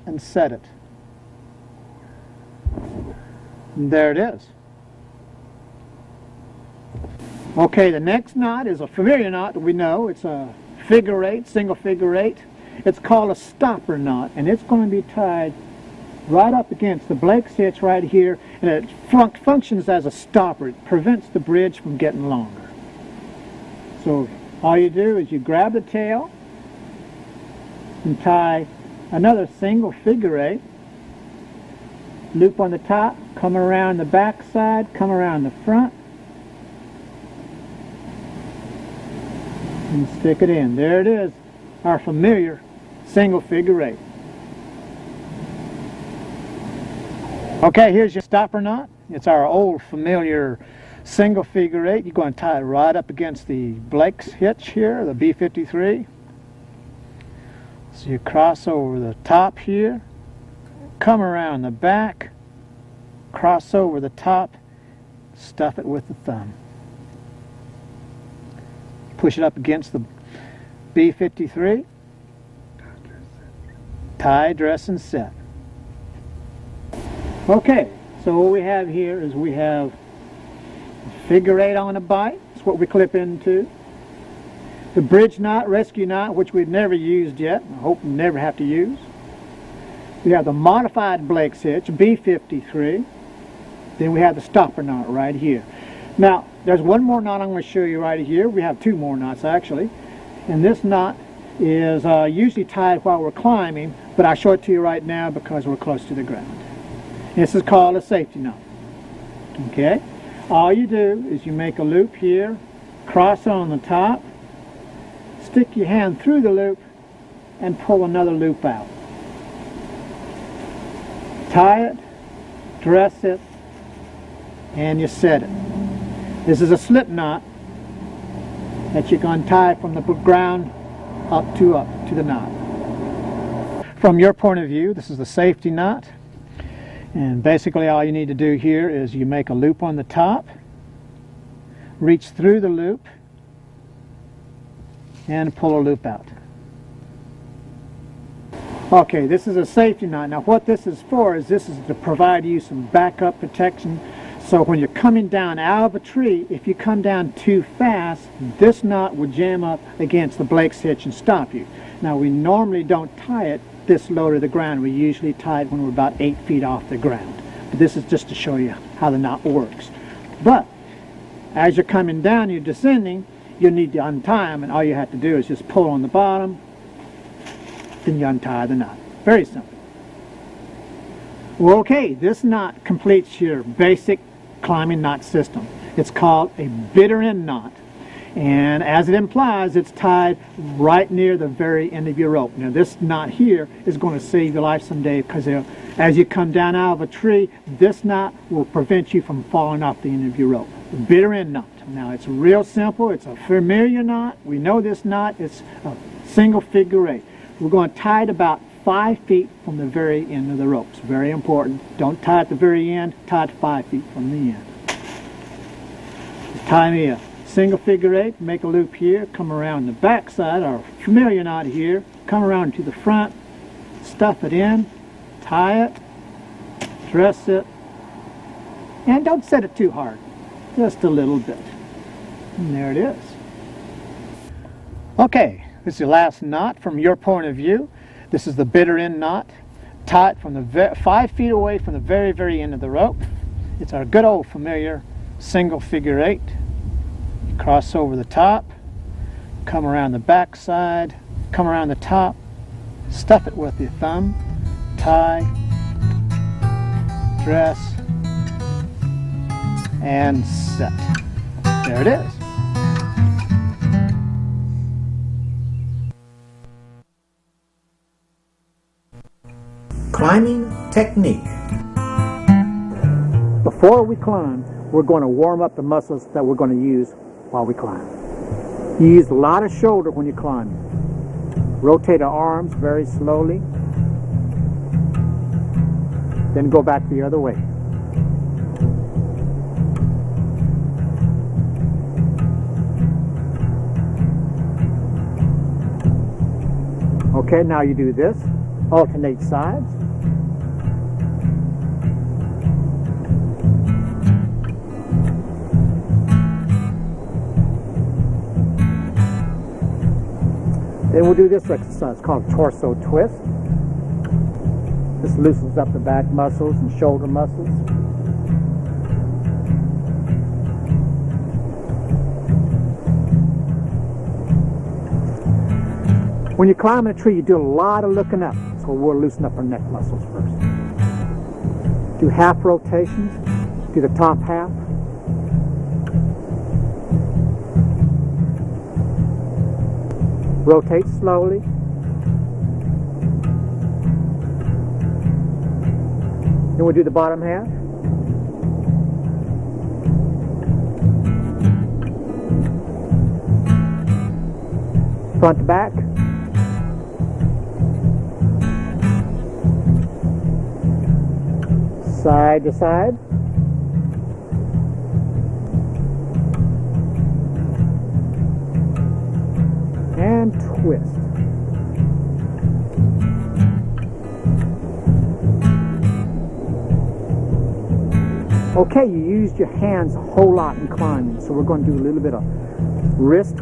and set it. And there it is. Okay, the next knot is a familiar knot that we know. It's a figure 8, single figure 8. It's called a stopper knot, and it's going to be tied right up against the Blake's hitch right here, and it functions as a stopper. It prevents the bridge from getting longer. So all you do is you grab the tail and tie another single figure 8, loop on the top, come around the back side, come around the front, and stick it in. There it is, our familiar single figure 8. Okay, here's your stopper knot. It's our old familiar single figure 8. You're going to tie it right up against the Blake's hitch here, the B53. So you cross over the top here, come around the back, cross over the top, stuff it with the thumb. Push it up against the B53, tie, dress, and set. Okay, so what we have here is we have a figure 8 on a bite. That's what we clip into. The bridge knot, rescue knot, which we've never used yet. I hope we never have to use. We have the modified Blake's hitch, B53. Then we have the stopper knot right here. Now, there's one more knot I'm going to show you right here. We have 2 more knots actually. And this knot is usually tied while we're climbing, but I'll show it to you right now because we're close to the ground. This is called a safety knot. Okay? All you do is you make a loop here, cross on the top, stick your hand through the loop, and pull another loop out. Tie it, dress it, and you set it. This is a slip knot that you're going to tie from the ground up to the knot. From your point of view, this is the safety knot. And basically all you need to do here is you make a loop on the top, reach through the loop, and pull a loop out. Okay, this is a safety knot. Now what this is for is this is to provide you some backup protection. So when you're coming down out of a tree, if you come down too fast, this knot will jam up against the Blake's hitch and stop you. Now we normally don't tie it this low to the ground. We usually tie it when we're about 8 feet off the ground. But this is just to show you how the knot works. But as you're coming down, you're descending, you need to untie them, and all you have to do is just pull on the bottom, then you untie the knot. Very simple. Well, okay, this knot completes your basic climbing knot system. It's called a bitter end knot. And as it implies, it's tied right near the very end of your rope. Now this knot here is going to save your life someday because As you come down out of a tree, this knot will prevent you from falling off the end of your rope. The bitter end knot. Now it's real simple. It's a familiar knot. We know this knot. It's a single figure eight. We're going to tie it about 5 feet from the very end of the rope. It's very important. Don't tie at the very end. Tie it 5 feet from the end. Tie me a single figure eight, make a loop here, come around the back side, our familiar knot here, come around to the front, stuff it in, tie it, dress it, and don't set it too hard, just a little bit. And there it is. Okay, this is the last knot from your point of view. This is the bitter end knot. Tie it from the 5 feet away from the very, very end of the rope. It's our good old familiar single figure eight. You cross over the top, come around the back side, come around the top, stuff it with your thumb, tie, dress, and set. There it is. Climbing technique. Before we climb, we're going to warm up the muscles that we're going to use while we climb. You use a lot of shoulder when you climb. Rotate our arms very slowly. Then go back the other way. Okay, now you do this. Alternate sides. Then we'll do this exercise called torso twist. This loosens up the back muscles and shoulder muscles. When you climb a tree, you do a lot of looking up, so we'll loosen up our neck muscles first. Do half rotations, do the top half. Rotate slowly. Then we'll do the bottom half. Front to back. Side to side. And twist. Okay, you used your hands a whole lot in climbing, so we're going to do a little bit of wrist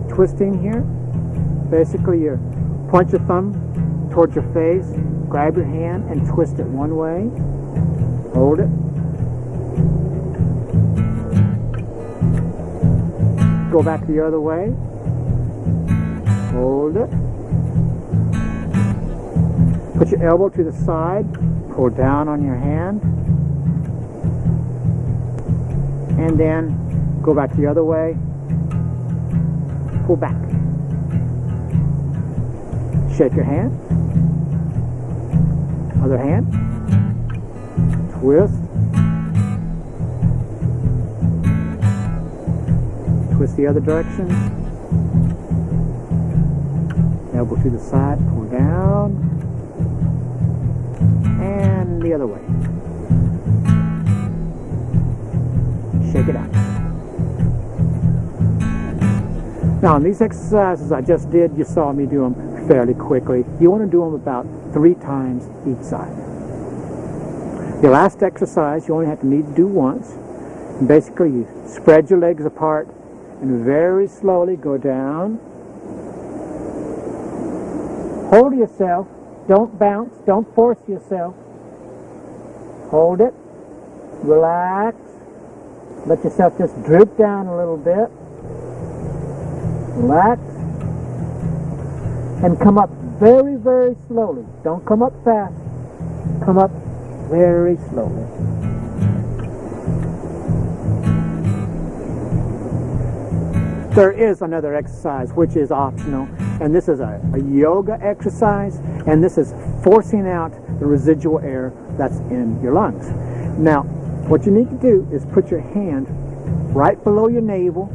twisting here. Basically, you point your thumb towards your face, grab your hand and twist it one way, hold it, go back the other way, hold it, put your elbow to the side, pull down on your hand, and then go back the other way, pull back, shake your hand, other hand, twist, twist the other direction, elbow to the side, pull down, and the other way. Shake it out. Now, in these exercises I just did, you saw me do them fairly quickly. You want to do them about 3 times each side. Your last exercise, you only have to need to do once. And basically, you spread your legs apart and very slowly go down. Hold yourself. Don't bounce. Don't force yourself. Hold it. Relax. Let yourself just droop down a little bit. Relax. And come up very, very slowly. Don't come up fast. Come up very slowly. There is another exercise which is optional, and this is a yoga exercise, and this is forcing out the residual air that's in your lungs. Now, what you need to do is put your hand right below your navel.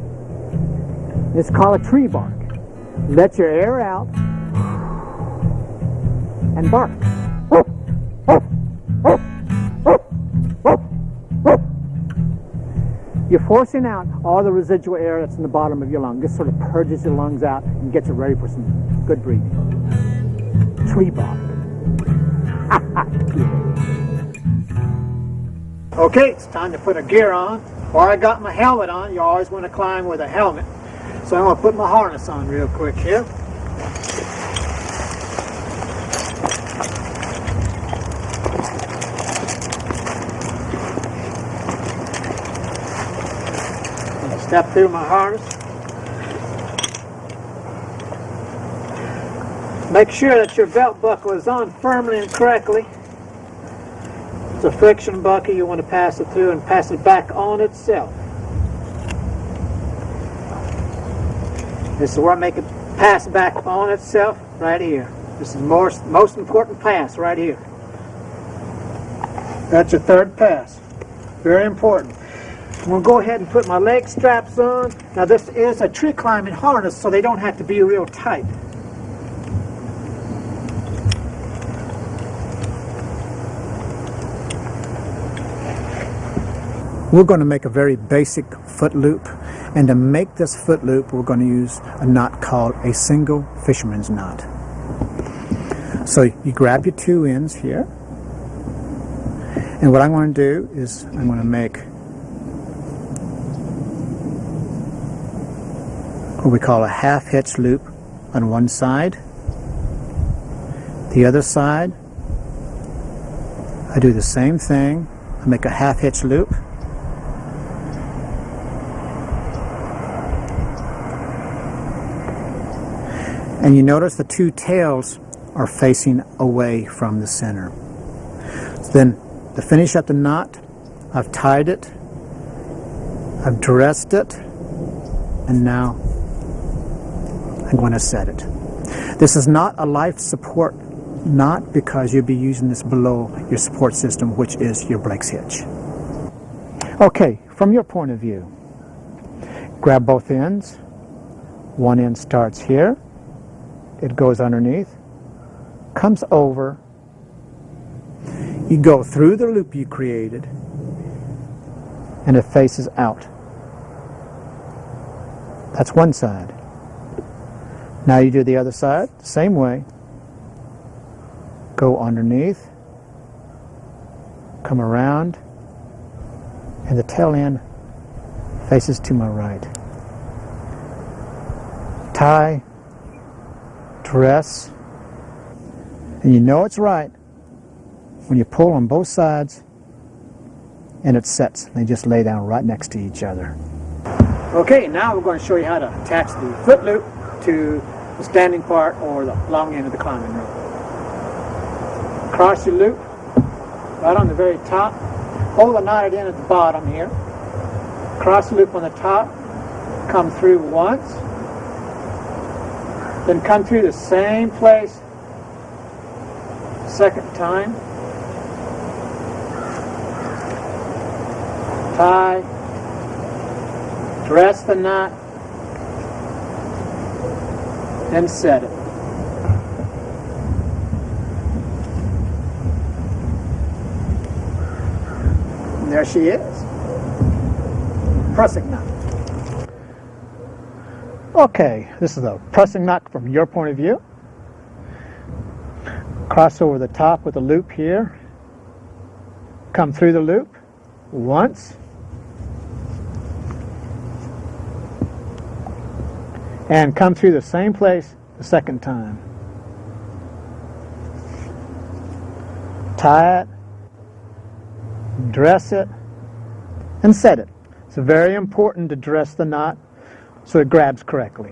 It's called a tree bark. Let your air out and bark. You're forcing out all the residual air that's in the bottom of your lung. This sort of purges your lungs out and gets you ready for some good breathing. Tree bark. Okay, it's time to put a gear on. Before I got my helmet on, you always want to climb with a helmet. So I'm going to put my harness on real quick here. Step through my harness. Make sure that your belt buckle is on firmly and correctly. It's a friction buckle. You want to pass it through and pass it back on itself. This is where I make it pass back on itself, right here. This is the most important pass right here. That's your third pass. Very important. I'm going to go ahead and put my leg straps on. Now this is a tree climbing harness, so they don't have to be real tight. We're going to make a very basic foot loop, and to make this foot loop we're going to use a knot called a single fisherman's knot. So you grab your two ends here, and what I'm going to do is I'm going to make what we call a half hitch loop on one side. The other side I do the same thing. I make a half hitch loop. And you notice the two tails are facing away from the center. So then to finish up the knot, I've tied it, I've dressed it, and now I'm going to set it. This is not a life support knot because you'll be using this below your support system, which is your brakes hitch. Okay, from your point of view, grab both ends. One end starts here. It goes underneath, comes over. You go through the loop you created, and it faces out. That's one side. Now you do the other side the same way. Go underneath, come around, and the tail end faces to my right. Tie, dress, and you know it's right when you pull on both sides and it sets. They just lay down right next to each other. Okay, now we're going to show you how to attach the foot loop to the standing part or the long end of the climbing rope. Cross your loop right on the very top. Hold the knotted end at the bottom here. Cross the loop on the top. Come through once. Then come through the same place second time. Tie. Dress the knot. Then set it. And there she is. Pressing knot. Okay, this is a pressing knot from your point of view. Cross over the top with a loop here. Come through the loop once. And come through the same place the second time. Tie it, dress it, and set it. It's very important to dress the knot so it grabs correctly.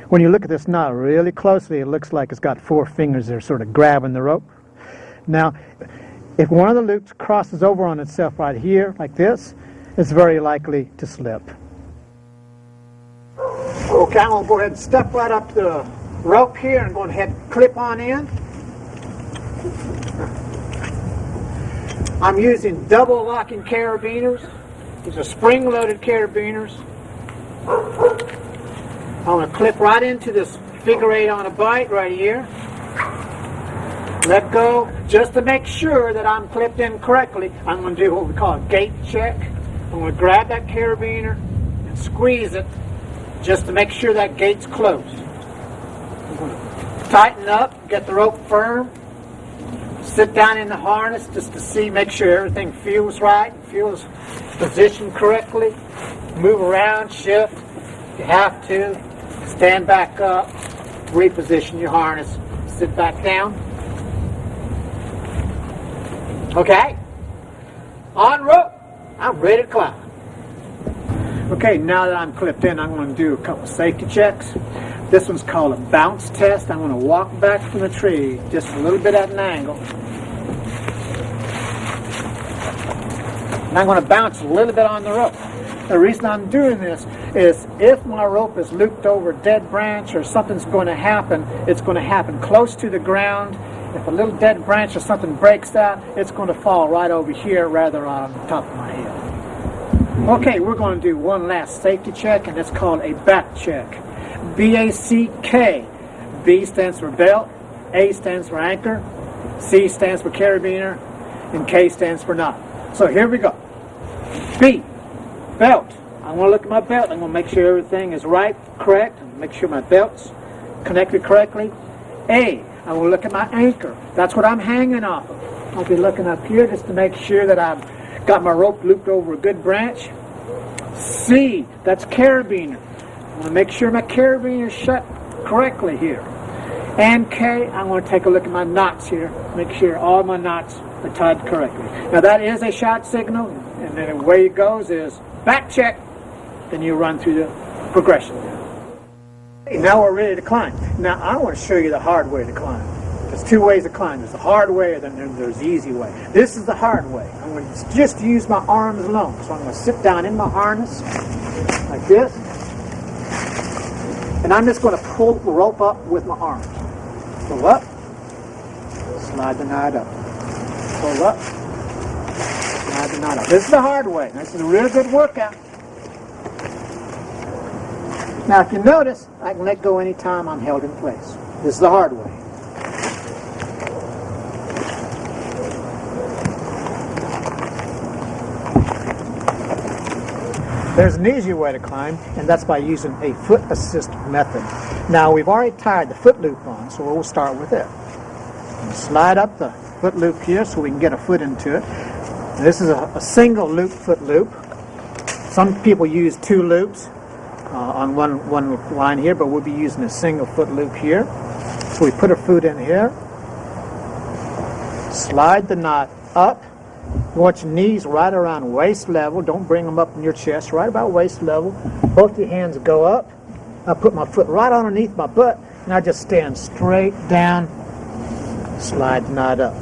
When you look at this knot really closely, it looks like it's got 4 fingers that are sort of grabbing the rope. Now, if one of the loops crosses over on itself right here, like this, it's very likely to slip. Okay, I'm going to go ahead and step right up to the rope here and go ahead and clip on in. I'm using double locking carabiners. These are spring-loaded carabiners. I'm going to clip right into this figure 8 on a bite right here. Let go just to make sure that I'm clipped in correctly. I'm going to do what we call a gate check. I'm going to grab that carabiner and squeeze it just to make sure that gate's closed. I'm going to tighten up, get the rope firm, sit down in the harness just to see, make sure everything feels right, feels positioned correctly. Move around, shift if you have to. Stand back up, reposition your harness, sit back down. Okay, on rope, I'm ready to climb. Okay, now that I'm clipped in, I'm going to do a couple safety checks. This one's called a bounce test. I'm going to walk back from the tree just a little bit at an angle. And I'm going to bounce a little bit on the rope. The reason I'm doing this is if my rope is looped over a dead branch or something's going to happen, it's going to happen close to the ground. If a little dead branch or something breaks out, it's going to fall right over here rather on the top of my head. Okay, we're going to do one last safety check, and it's called a back check. B-A-C-K. B stands for belt, A stands for anchor, C stands for carabiner, and K stands for knot. So here we go. B, belt. I want to look at my belt. I'm going to make sure everything is right, correct, make sure my belt's connected correctly. A, I will look at my anchor. That's what I'm hanging off of. I'll be looking up here just to make sure that I've got my rope looped over a good branch. C, that's carabiner. I want to make sure my carabiner is shut correctly here. And K, I'm going to take a look at my knots here. Make sure all my knots are tied correctly. Now that is a shot signal, and then the way it goes is back check, then you run through the progression. Now we're ready to climb. Now I want to show you the hard way to climb. There's two ways to climb. There's the hard way and then there's the easy way. This is the hard way. I'm going to just use my arms alone. So I'm going to sit down in my harness like this. And I'm just going to pull the rope up with my arms. Pull up. Slide the knot up. Pull up. Slide the knot up. This is the hard way. This is a real good workout. Now, if you notice, I can let go anytime I'm held in place. This is the hard way. There's an easier way to climb, and that's by using a foot assist method. Now, we've already tied the foot loop on, so we'll start with it. We'll slide up the foot loop here so we can get a foot into it. This is a single loop foot loop. Some people use two loops on one line here, but we'll be using a single foot loop here. So we put our foot in here, slide the knot up. You want your knees right around waist level. Don't bring them up in your chest, right about waist level. Both your hands go up. I put my foot right underneath my butt, and I just stand straight down, slide the knot up.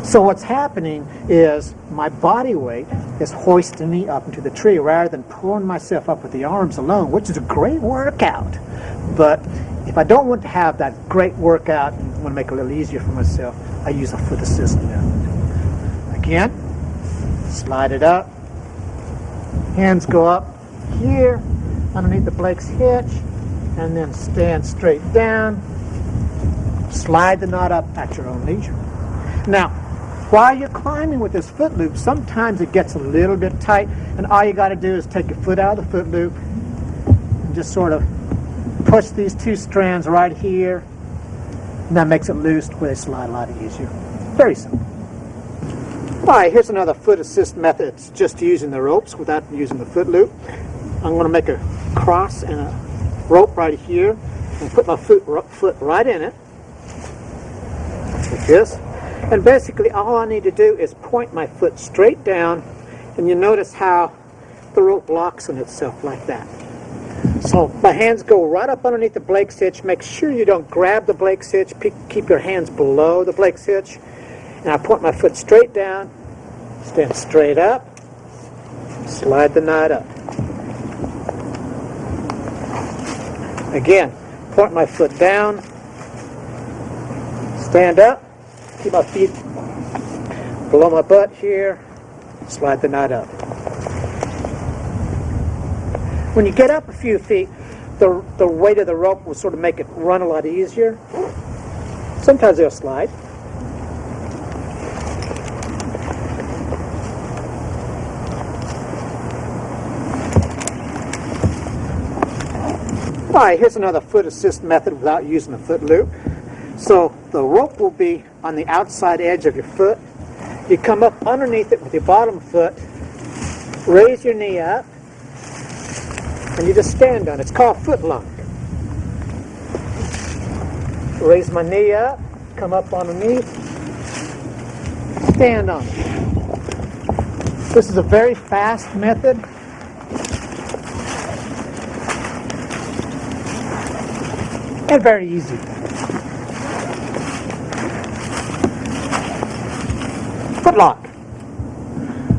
So what's happening is my body weight is hoisting me up into the tree rather than pulling myself up with the arms alone, which is a great workout. But if I don't want to have that great workout and want to make it a little easier for myself, I use a foot assist method. Again, slide it up. Hands go up here underneath the Blake's hitch, and then stand straight down. Slide the knot up at your own leisure. Now, while you're climbing with this foot loop, sometimes it gets a little bit tight, and all you got to do is take your foot out of the foot loop and just sort of push these two strands right here, and that makes it loose where they slide a lot easier. Very simple. All right, here's another foot assist method. It's just using the ropes without using the foot loop. I'm going to make a cross and a rope right here and put my foot right in it like this. And basically all I need to do is point my foot straight down, and you notice how the rope locks on itself like that. So my hands go right up underneath the Blake's hitch. Make sure you don't grab the Blake's hitch. Keep your hands below the Blake's hitch. And I point my foot straight down, stand straight up, slide the knot up. Again, point my foot down, stand up, keep my feet below my butt here, slide the knot up. When you get up a few feet, the weight of the rope will sort of make it run a lot easier. Sometimes they'll slide. All right, here's another foot assist method without using a foot loop. So the rope will be on the outside edge of your foot. You come up underneath it with your bottom foot, raise your knee up, and you just stand on it. It's called foot lock. Raise my knee up, come up underneath, stand on it. This is a very fast method. And very easy. Foot lock.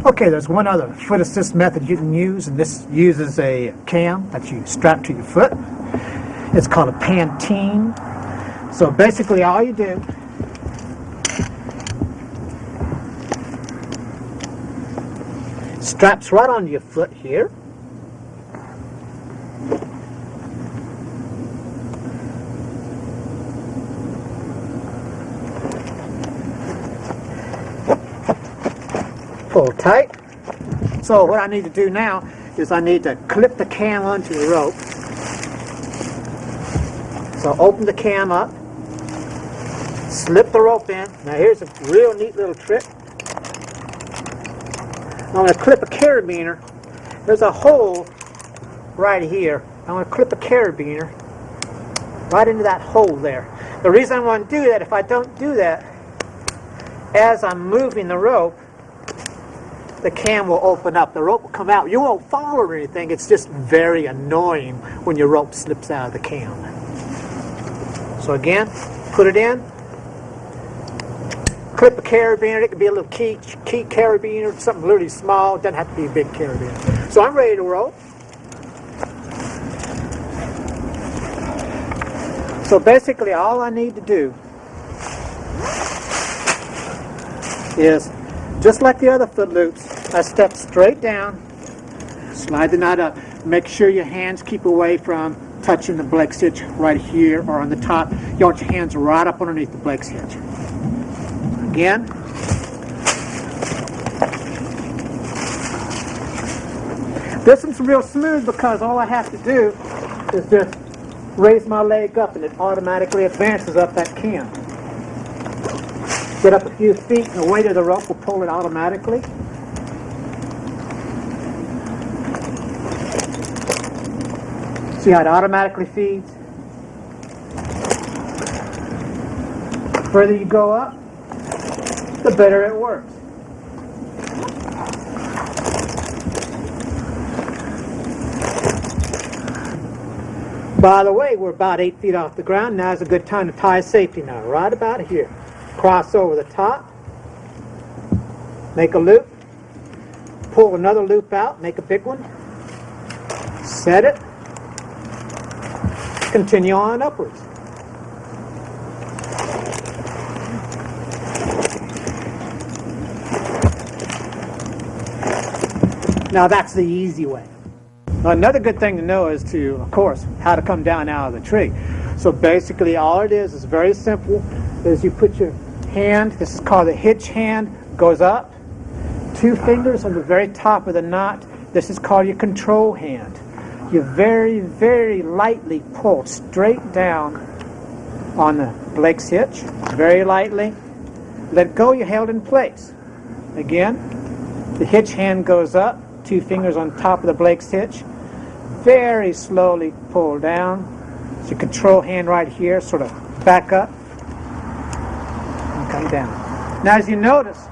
Okay, there's one other foot assist method you can use, and this uses a cam that you strap to your foot. It's called a pantene. So basically all you do straps right onto your foot here. Pull tight. So what I need to do now is I need to clip the cam onto the rope. So open the cam up, slip the rope in. Now here's a real neat little trick. I'm going to clip a carabiner. There's a hole right here. I'm going to clip a carabiner right into that hole there. The reason I want to do that, if I don't do that, as I'm moving the rope, the cam will open up. The rope will come out. You won't fall or anything. It's just very annoying when your rope slips out of the cam. So again, put it in. Clip a carabiner. It could be a little key carabiner, something really small. It doesn't have to be a big carabiner. So I'm ready to roll. So basically all I need to do is, just like the other foot loops, I step straight down, slide the knot up. Make sure your hands keep away from touching the Blake's hitch right here or on the top. You want your hands right up underneath the Blake's hitch. Again. This one's real smooth because all I have to do is just raise my leg up and it automatically advances up that cam. Get up a few feet and the weight of the rope will pull it automatically. See how it automatically feeds? The further you go up, the better it works. By the way, we're about 8 feet off the ground. Now's a good time to tie a safety knot, right about here. Cross over the top, make a loop, pull another loop out, make a big one, set it, continue on upwards. Now that's the easy way. Now, another good thing to know is to, of course, how to come down out of the tree. So basically all it is very simple, is you put your hand, this is called the hitch hand, goes up, 2 fingers on the very top of the knot, this is called your control hand. You very, very lightly pull straight down on the Blake's hitch, very lightly. Let go, you're held in place. Again, the hitch hand goes up, 2 fingers on top of the Blake's hitch, very slowly pull down. It's your control hand right here, sort of back up and come down. Now as you notice,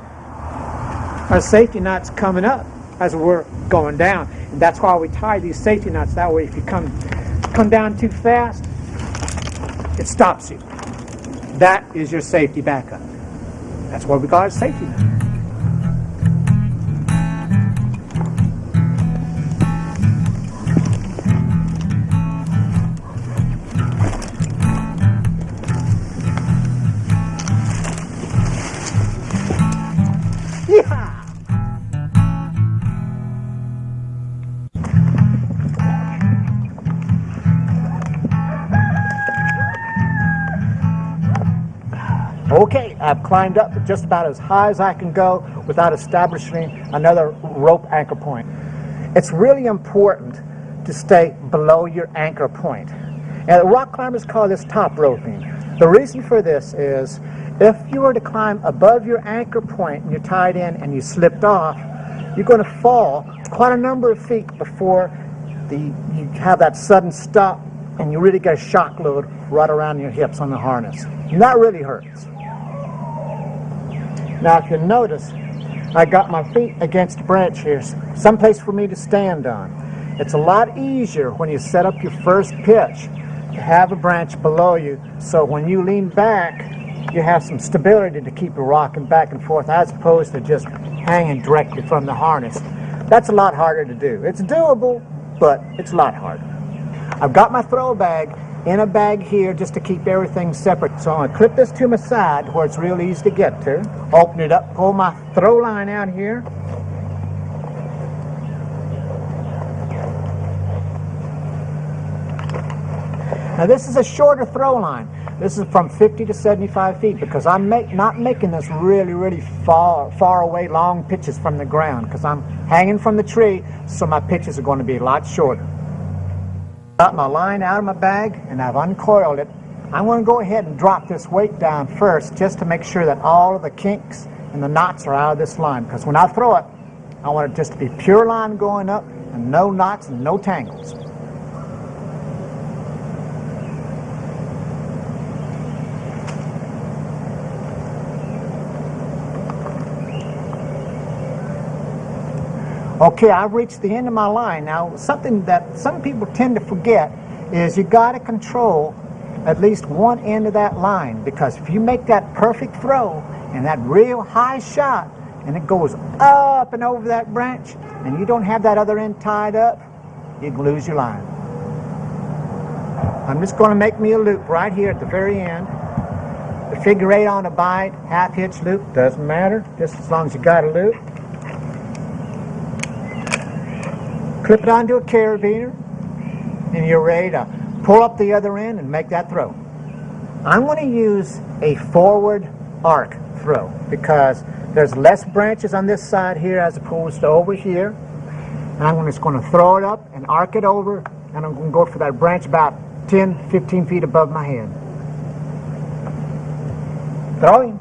our safety knot's coming up as we're going down. And that's why we tie these safety knots. That way if you come down too fast, it stops you. That is your safety backup. That's what we call a safety knot. Okay, I've climbed up just about as high as I can go without establishing another rope anchor point. It's really important to stay below your anchor point. And rock climbers call this top roping. The reason for this is if you were to climb above your anchor point and you're tied in and you slipped off, you're going to fall quite a number of feet before you have that sudden stop and you really get a shock load right around your hips on the harness. And that really hurts. Now if you notice, I got my feet against a branch here, someplace for me to stand on. It's a lot easier when you set up your first pitch to have a branch below you, so when you lean back, you have some stability to keep you rocking back and forth as opposed to just hanging directly from the harness. That's a lot harder to do. It's doable, but it's a lot harder. I've got my throw bag in a bag here just to keep everything separate. So I'm going to clip this to my side where it's real easy to get to. Open it up, pull my throw line out here. Now this is a shorter throw line. This is from 50 to 75 feet because I'm not making this really far away long pitches from the ground because I'm hanging from the tree, so my pitches are going to be a lot shorter. Got my line out of my bag and I've uncoiled it. I'm going to go ahead and drop this weight down first just to make sure that all of the kinks and the knots are out of this line, because when I throw it, I want it just to be pure line going up and no knots and no tangles. Okay, I've reached the end of my line. Now, something that some people tend to forget is you got to control at least one end of that line, because if you make that perfect throw and that real high shot and it goes up and over that branch and you don't have that other end tied up, you can lose your line. I'm just going to make me a loop right here at the very end. The figure 8 on a bite, half hitch loop, doesn't matter, just as long as you got a loop. Clip it onto a carabiner, and you're ready to pull up the other end and make that throw. I'm going to use a forward arc throw because there's less branches on this side here as opposed to over here. And I'm just going to throw it up and arc it over, and I'm going to go for that branch about 10-15 feet above my head. Throwing.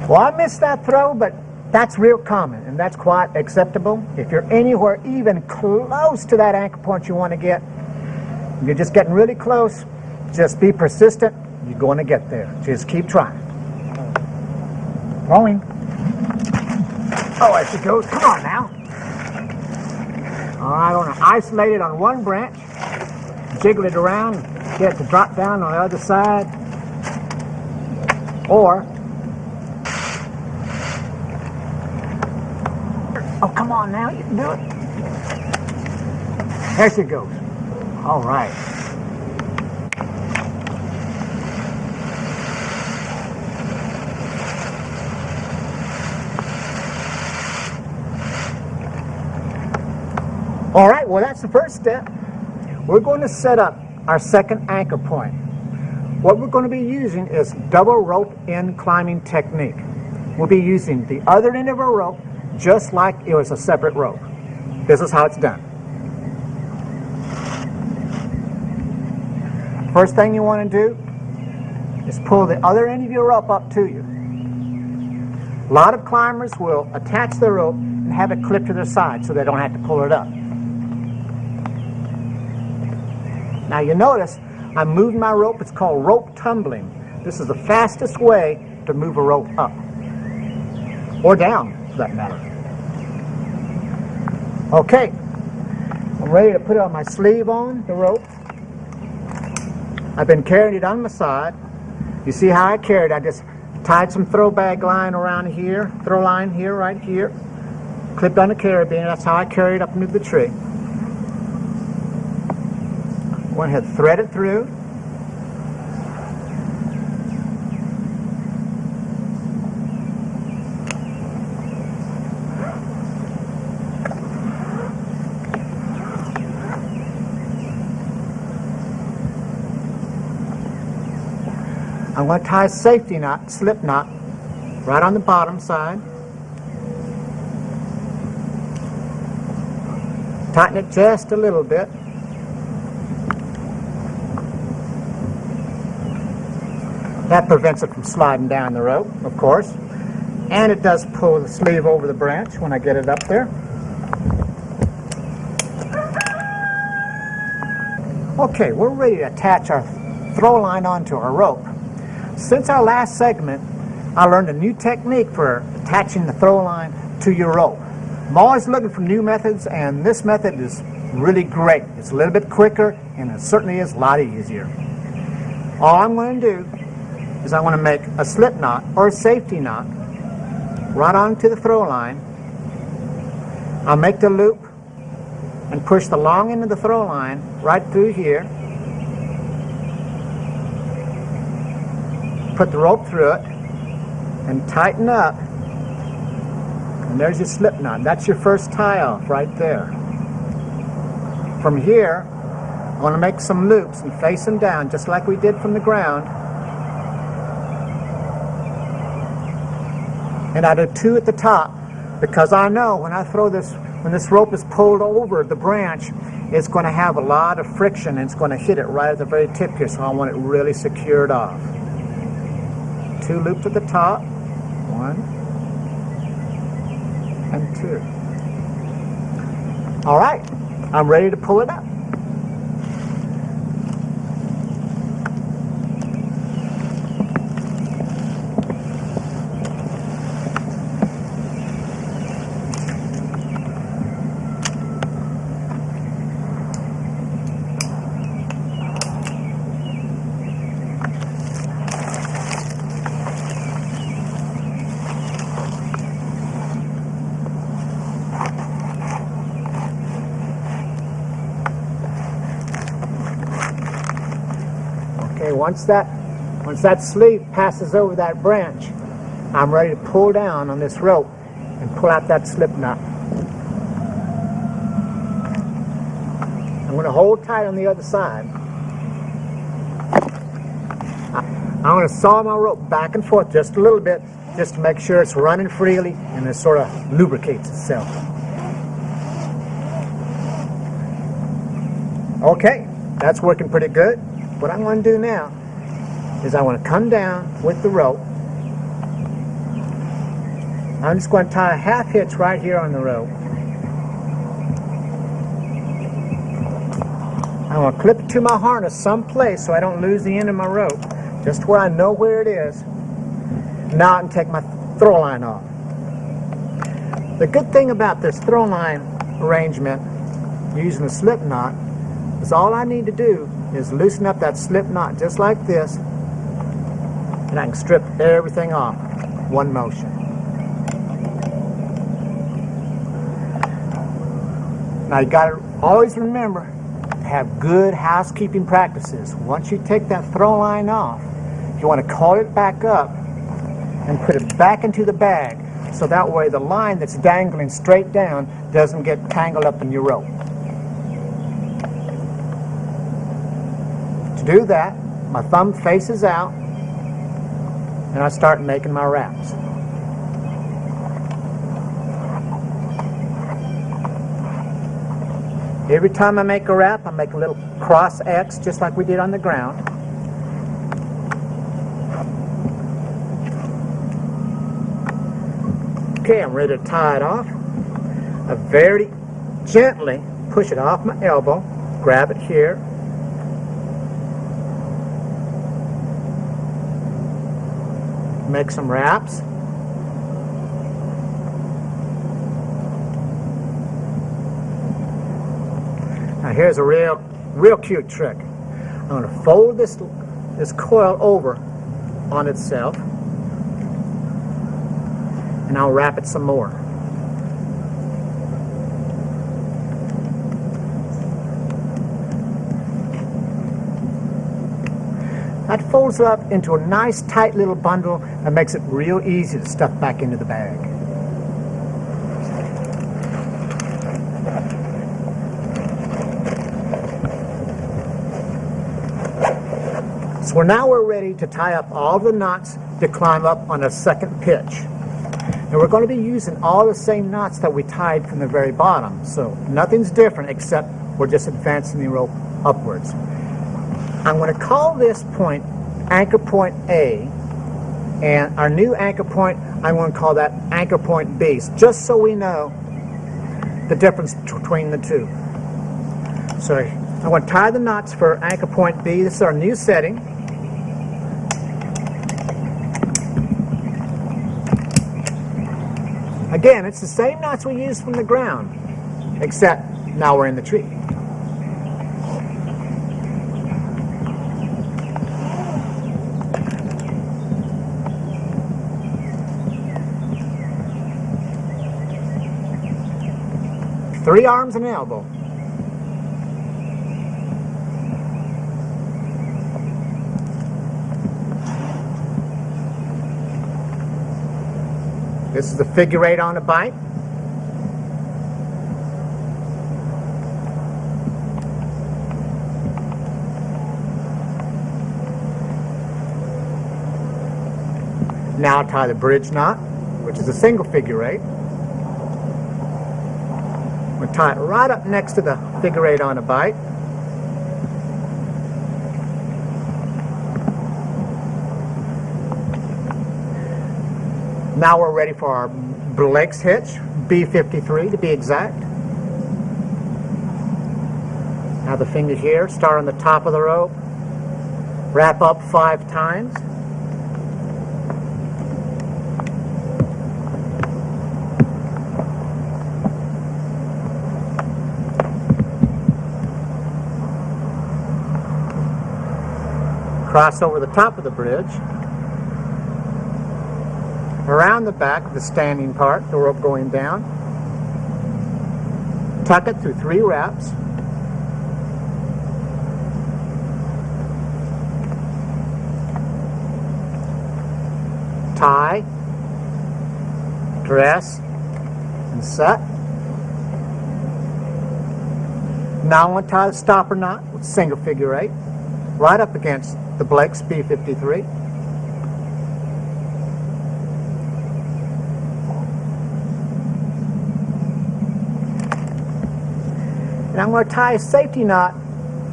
Well, I missed that throw, but that's real common, and that's quite acceptable. If you're anywhere even close to that anchor point you want to get, you're just getting really close, just be persistent, you're going to get there. Just keep trying. Throwing. Oh, there she goes. Come on now. All right, I want to isolate it on one branch, jiggle it around, get it to drop down on the other side, or oh, come on now, you can do it. There she goes. All right. All right, well, that's the first step. We're going to set up our second anchor point. What we're going to be using is double rope end climbing technique. We'll be using the other end of our rope just like it was a separate rope. This is how it's done. First thing you want to do is pull the other end of your rope up to you. A lot of climbers will attach their rope and have it clipped to their side so they don't have to pull it up. Now you notice I'm moving my rope. It's called rope tumbling. This is the fastest way to move a rope up or down, for that matter. Okay, I'm ready to put it on my sleeve on the rope. I've been carrying it on my side. You see how I carried it? I just tied some throw bag line around here, throw line here, right here, clipped on the carabiner. That's how I carried it up into the tree. Went ahead, thread it through. I'm going to tie a safety knot, slip knot, right on the bottom side. Tighten it just a little bit. That prevents it from sliding down the rope, of course. And it does pull the sleeve over the branch when I get it up there. Okay, we're ready to attach our throw line onto our rope. Since our last segment, I learned a new technique for attaching the throw line to your rope. I'm always looking for new methods, and this method is really great. It's a little bit quicker, and it certainly is a lot easier. All I'm going to do is I want to make a slip knot or a safety knot right onto the throw line. I'll make the loop and push the long end of the throw line right through here. Put the rope through it and tighten up. And there's your slip knot. That's your first tie off right there. From here, I want to make some loops and face them down just like we did from the ground. And I do 2 at the top because I know when I throw this, when this rope is pulled over the branch, it's going to have a lot of friction and it's going to hit it right at the very tip here, so I want it really secured off. 2 loops at the top, 1 and 2. All right, I'm ready to pull it up. Okay, once that sleeve passes over that branch, I'm ready to pull down on this rope and pull out that slip knot. I'm going to hold tight on the other side. I'm going to saw my rope back and forth just a little bit, just to make sure it's running freely and it sort of lubricates itself. Okay, that's working pretty good. What I'm going to do now is I want to come down with the rope. I'm just going to tie a half hitch right here on the rope. I want to clip it to my harness someplace so I don't lose the end of my rope, just where I know where it is. Now I can take my throw line off. The good thing about this throw line arrangement using a slip knot is all I need to do is loosen up that slip knot just like this, and I can strip everything off one motion. Now you got to always remember to have good housekeeping practices. Once you take that throw line off, you want to call it back up and put it back into the bag, so that way the line that's dangling straight down doesn't get tangled up in your rope. To do that, my thumb faces out and I start making my wraps. Every time I make a wrap, I make a little cross X just like we did on the ground. Okay, I'm ready to tie it off. I very gently push it off my elbow, grab it here, make some wraps. Now here's a real cute trick. I'm going to fold this coil over on itself, and I'll wrap it some more. That folds up into a nice tight little bundle that makes it real easy to stuff back into the bag. So now we're ready to tie up all the knots to climb up on a second pitch. And we're going to be using all the same knots that we tied from the very bottom. So nothing's different except we're just advancing the rope upwards. I'm going to call this point anchor point A, and our new anchor point, I'm going to call that anchor point B, just so we know the difference between the two. So I'm going to tie the knots for anchor point B. This is our new setting. Again, it's the same knots we used from the ground, except now we're in the tree. Three arms and an elbow. This is the figure eight on a bike. Now tie the bridge knot, which is a single figure eight. We'll tie it right up next to the figure eight on a bike. Now we're ready for our Blake's hitch, B53 to be exact. Now the fingers here, start on the top of the rope, wrap up 5 times. Cross over the top of the bridge, around the back of the standing part, the rope going down, tuck it through 3 wraps, tie, dress, and set. Now I'm going to tie the stopper knot with single figure eight right up against the Blake's B53. And I'm going to tie a safety knot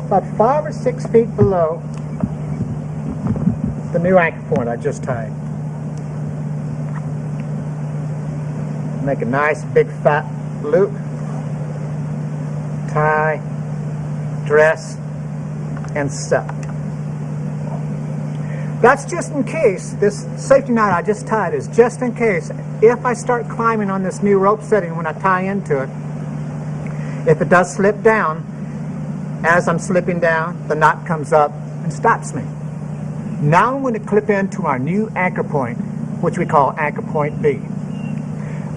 about 5 or 6 feet below the new anchor point I just tied. Make a nice big fat loop, tie, dress, and set. That's just in case. This safety knot I just tied is just in case if I start climbing on this new rope setting when I tie into it, if it does slip down, as I'm slipping down, the knot comes up and stops me. Now I'm going to clip into our new anchor point, which we call anchor point B.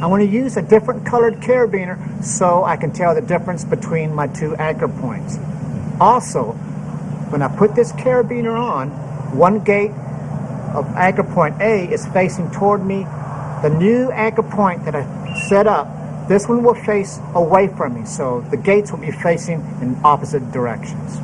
I'm going to use a different colored carabiner so I can tell the difference between my 2 anchor points. Also, when I put this carabiner on, one gate of anchor point A is facing toward me. The new anchor point that I set up, this one will face away from me, so the gates will be facing in opposite directions.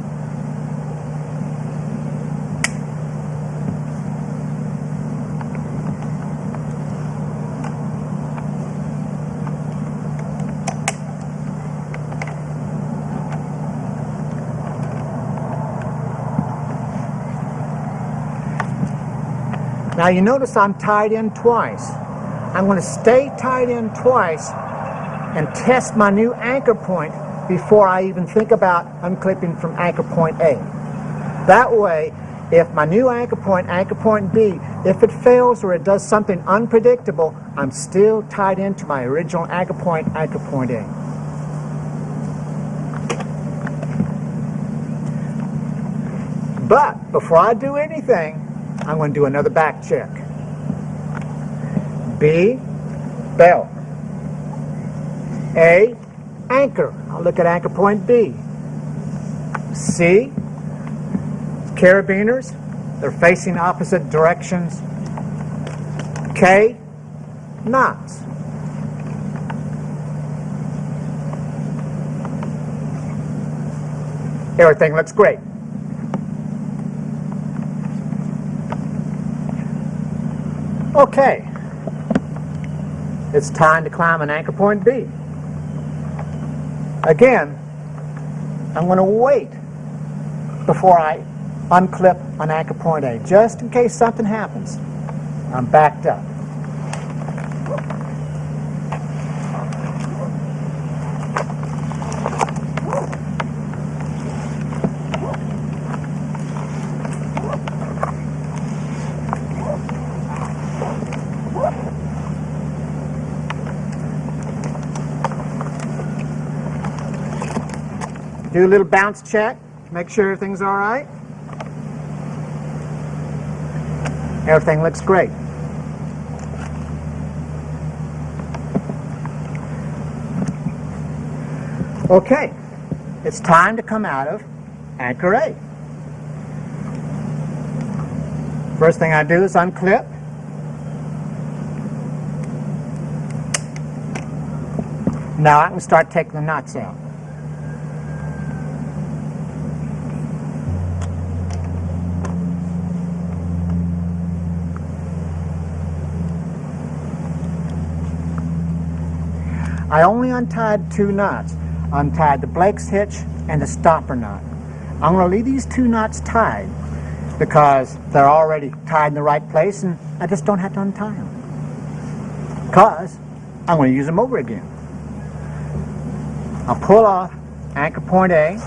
Now you notice I'm tied in twice. I'm going to stay tied in twice and test my new anchor point before I even think about unclipping from anchor point A. That way, if my new anchor point B, if it fails or it does something unpredictable, I'm still tied into my original anchor point A. But before I do anything, I'm going to do another back check. B, belt. A, anchor. I'll look at anchor point B. C, carabiners. They're facing opposite directions. K, knots. Everything looks great. Okay, it's time to climb an anchor point B. Again, I'm going to wait before I unclip an anchor point A, just in case something happens. I'm backed up. Do a little bounce check, make sure everything's all right. Everything looks great. Okay, it's time to come out of anchor A. First thing I do is unclip. Now I can start taking the knots out. I only untied 2 knots. Untied the Blake's hitch and the stopper knot. I'm going to leave these 2 knots tied because they're already tied in the right place and I just don't have to untie them. Because I'm going to use them over again. I'll pull off anchor point A.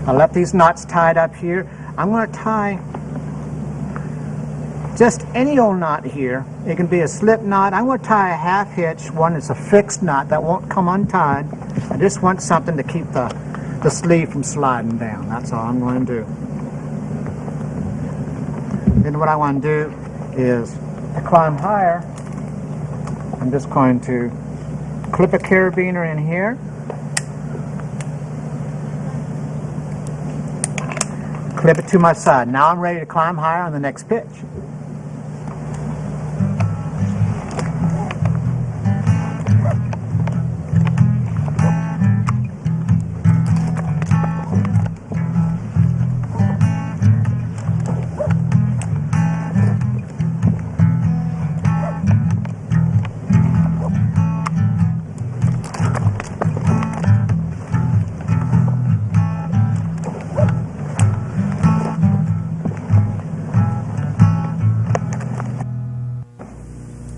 I left these knots tied up here. I'm going to tie just any old knot here. It can be a slip knot. I'm going to tie a half hitch, one that's a fixed knot that won't come untied. I just want something to keep the sleeve from sliding down. That's all I'm going to do. Then what I want to do is to climb higher. I'm just going to clip a carabiner in here. Clip it to my side. Now I'm ready to climb higher on the next pitch.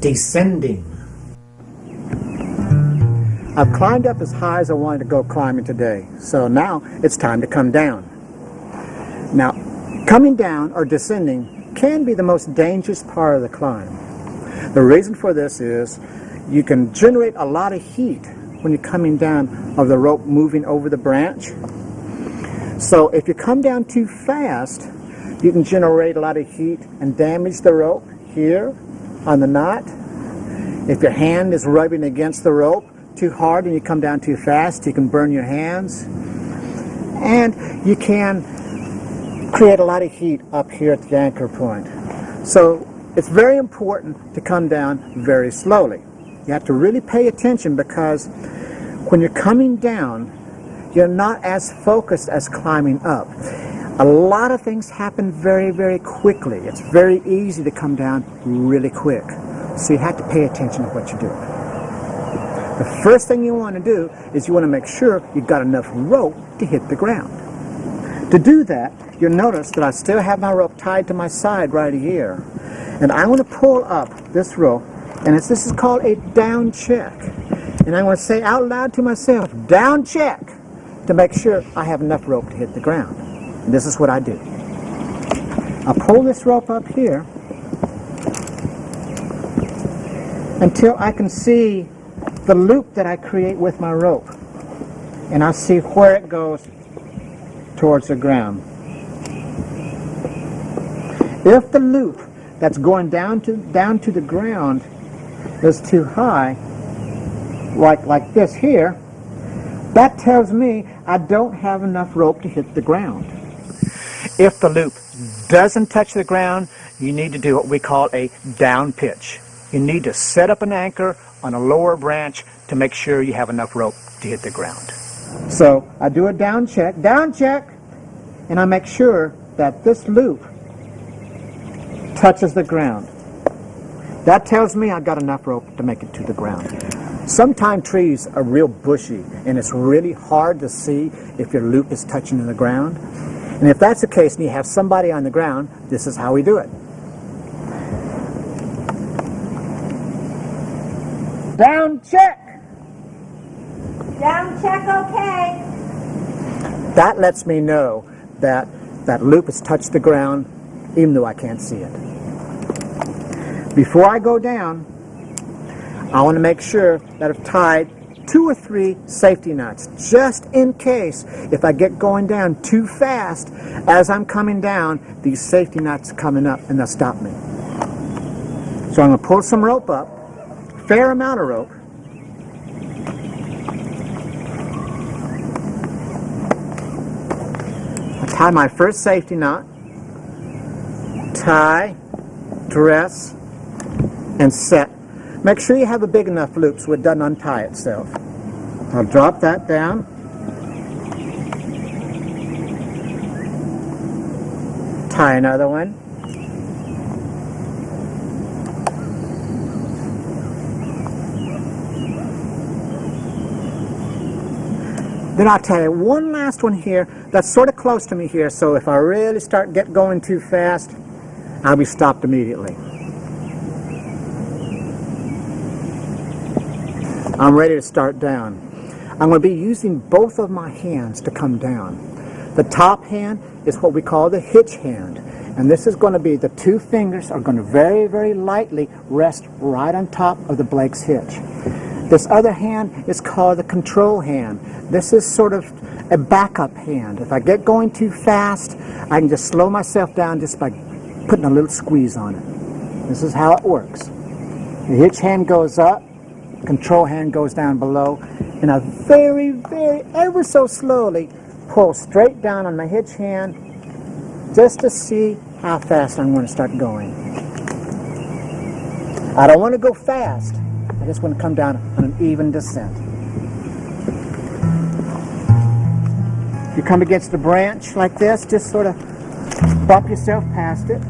Descending. I've climbed up as high as I wanted to go climbing today, so now it's time to come down. Now, coming down or descending can be the most dangerous part of the climb. The reason for this is you can generate a lot of heat when you're coming down of the rope moving over the branch. So if you come down too fast, you can generate a lot of heat and damage the rope here on the knot. If your hand is rubbing against the rope too hard and you come down too fast, you can burn your hands. And you can create a lot of heat up here at the anchor point. So it's very important to come down very slowly. You have to really pay attention because when you're coming down, you're not as focused as climbing up. A lot of things happen very, very quickly. It's very easy to come down really quick. So you have to pay attention to what you're doing. The first thing you want to do is you want to make sure you've got enough rope to hit the ground. To do that, you'll notice that I still have my rope tied to my side right here. And I'm going to pull up this rope, and this is called a down check. And I'm going to say out loud to myself, down check, to make sure I have enough rope to hit the ground. And this is what I do. I'll pull this rope up here until I can see the loop that I create with my rope. And I'll see where it goes towards the ground. If the loop that's going down to the ground is too high, like this here, that tells me I don't have enough rope to hit the ground. If the loop doesn't touch the ground, you need to do what we call a down pitch. You need to set up an anchor on a lower branch to make sure you have enough rope to hit the ground. So I do a down check, and I make sure that this loop touches the ground. That tells me I've got enough rope to make it to the ground. Sometimes trees are real bushy, and it's really hard to see if your loop is touching the ground. And if that's the case and you have somebody on the ground, this is how we do it. Down check. Down check, okay. That lets me know that that loop has touched the ground even though I can't see it. Before I go down, I want to make sure that I've tied 2 or 3 safety knots, just in case if I get going down too fast as I'm coming down, these safety knots are coming up and they'll stop me. So I'm going to pull some rope up, fair amount of rope. I tie my first safety knot, tie, dress, and set. Make sure you have a big enough loop so it doesn't untie itself. I'll drop that down. Tie another one. Then I'll tell you one last one here that's sort of close to me here, so if I really start going too fast, I'll be stopped immediately. I'm ready to start down. I'm going to be using both of my hands to come down. The top hand is what we call the hitch hand, and this is going to be the 2 fingers are going to very, very lightly rest right on top of the Blake's hitch. This other hand is called the control hand. This is sort of a backup hand. If I get going too fast, I can just slow myself down just by putting a little squeeze on it. This is how it works. The hitch hand goes up, control hand goes down below, and I very, very, ever so slowly pull straight down on my hitch hand just to see how fast I'm going to start going. I don't want to go fast. I just want to come down on an even descent. If you come against a branch like this, just sort of bump yourself past it.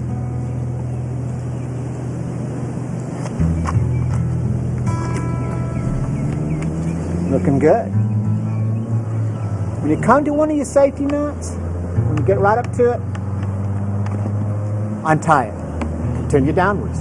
Looking good. When you come to one of your safety knots, when you get right up to it, untie it. Continue downwards.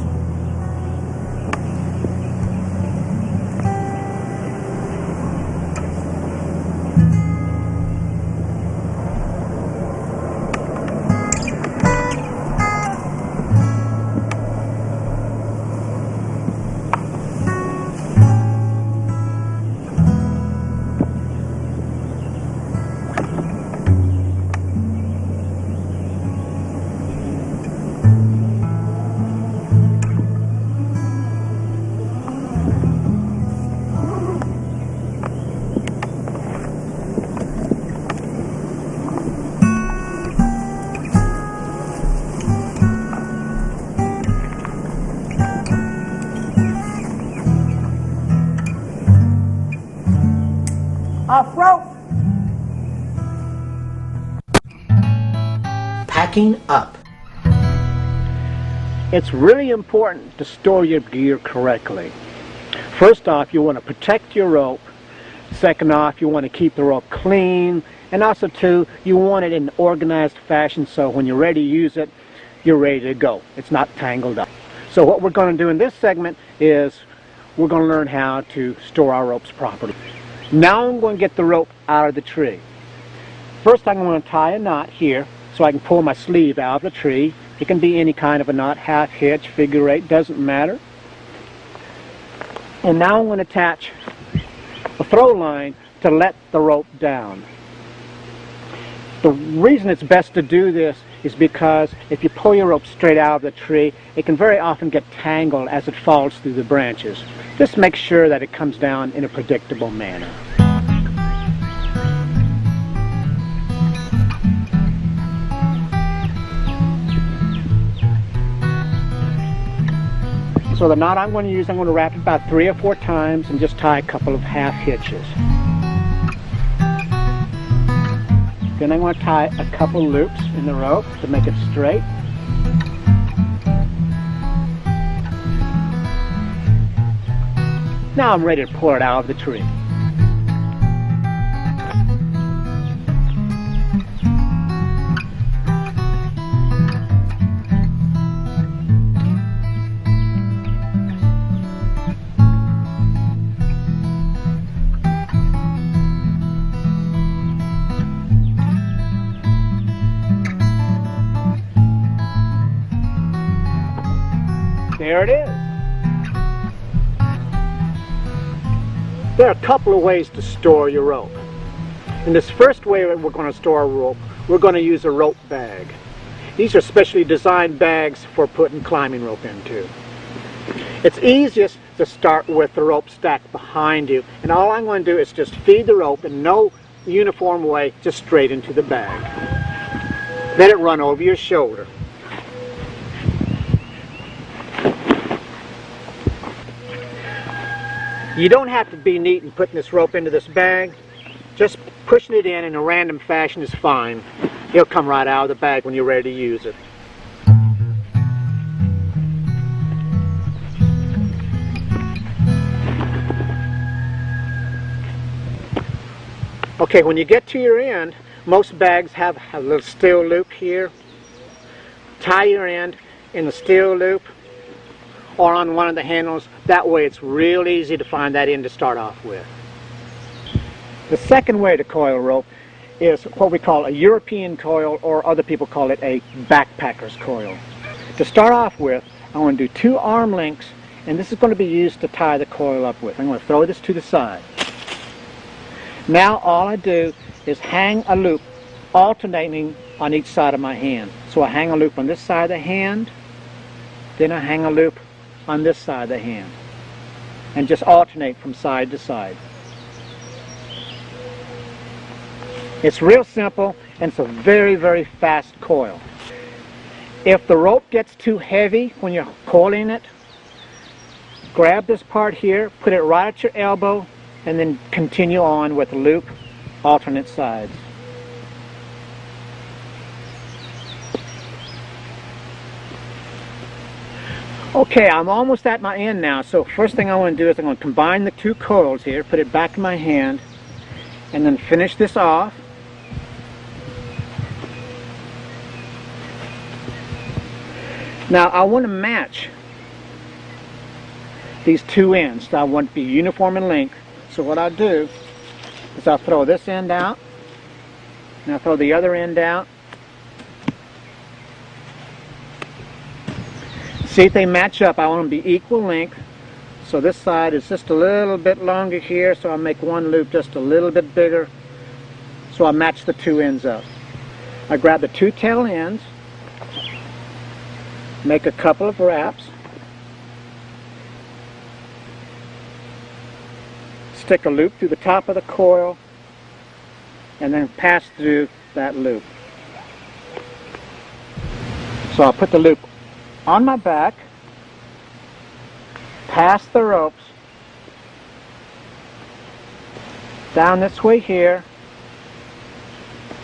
Off rope. Packing up. It's really important to store your gear correctly. First off, you want to protect your rope. Second off, you want to keep the rope clean. And also, too, you want it in an organized fashion so when you're ready to use it, you're ready to go. It's not tangled up. So what we're going to do in this segment is we're going to learn how to store our ropes properly. Now I'm going to get the rope out of the tree. First I'm going to tie a knot here so I can pull my sleeve out of the tree. It can be any kind of a knot, half hitch, figure eight, doesn't matter. And now I'm going to attach a throw line to let the rope down. The reason it's best to do this is because if you pull your rope straight out of the tree, it can very often get tangled as it falls through the branches. Just make sure that it comes down in a predictable manner. So the knot I'm going to use, I'm going to wrap it about 3 or 4 times and just tie a couple of half hitches. Then I'm going to tie a couple loops in the rope to make it straight. Now I'm ready to pull it out of the tree. There it is. There are a couple of ways to store your rope. In this first way that we're going to store our rope, we're going to use a rope bag. These are specially designed bags for putting climbing rope into. It's easiest to start with the rope stacked behind you, and all I'm going to do is just feed the rope in no uniform way, just straight into the bag. Let it run over your shoulder. You don't have to be neat in putting this rope into this bag. Just pushing it in a random fashion is fine. It'll come right out of the bag when you're ready to use it. Okay, when you get to your end, most bags have a little steel loop here. Tie your end in the steel loop or on one of the handles. That way it's real easy to find that end to start off with. The second way to coil rope is what we call a European coil, or other people call it a backpacker's coil. To start off with, I want to do 2 arm lengths, and this is going to be used to tie the coil up with. I'm going to throw this to the side. Now all I do is hang a loop alternating on each side of my hand. So I hang a loop on this side of the hand, then I hang a loop on this side of the hand, and just alternate from side to side. It's real simple, and it's a very, very fast coil. If the rope gets too heavy when you're coiling it, grab this part here, put it right at your elbow, and then continue on with the loop, alternate sides. Okay, I'm almost at my end now, so first thing I want to do is I'm going to combine the 2 coils here, put it back in my hand, and then finish this off. Now I want to match these 2 ends. I want to be uniform in length. So what I'll do is I'll throw this end out, and I'll throw the other end out. See if they match up. I want them to be equal length. So this side is just a little bit longer here, so I'll make one loop just a little bit bigger. So I'll match the 2 ends up. I grab the 2 tail ends, make a couple of wraps, stick a loop through the top of the coil, and then pass through that loop. So I'll put the loop on my back, pass the ropes, down this way here,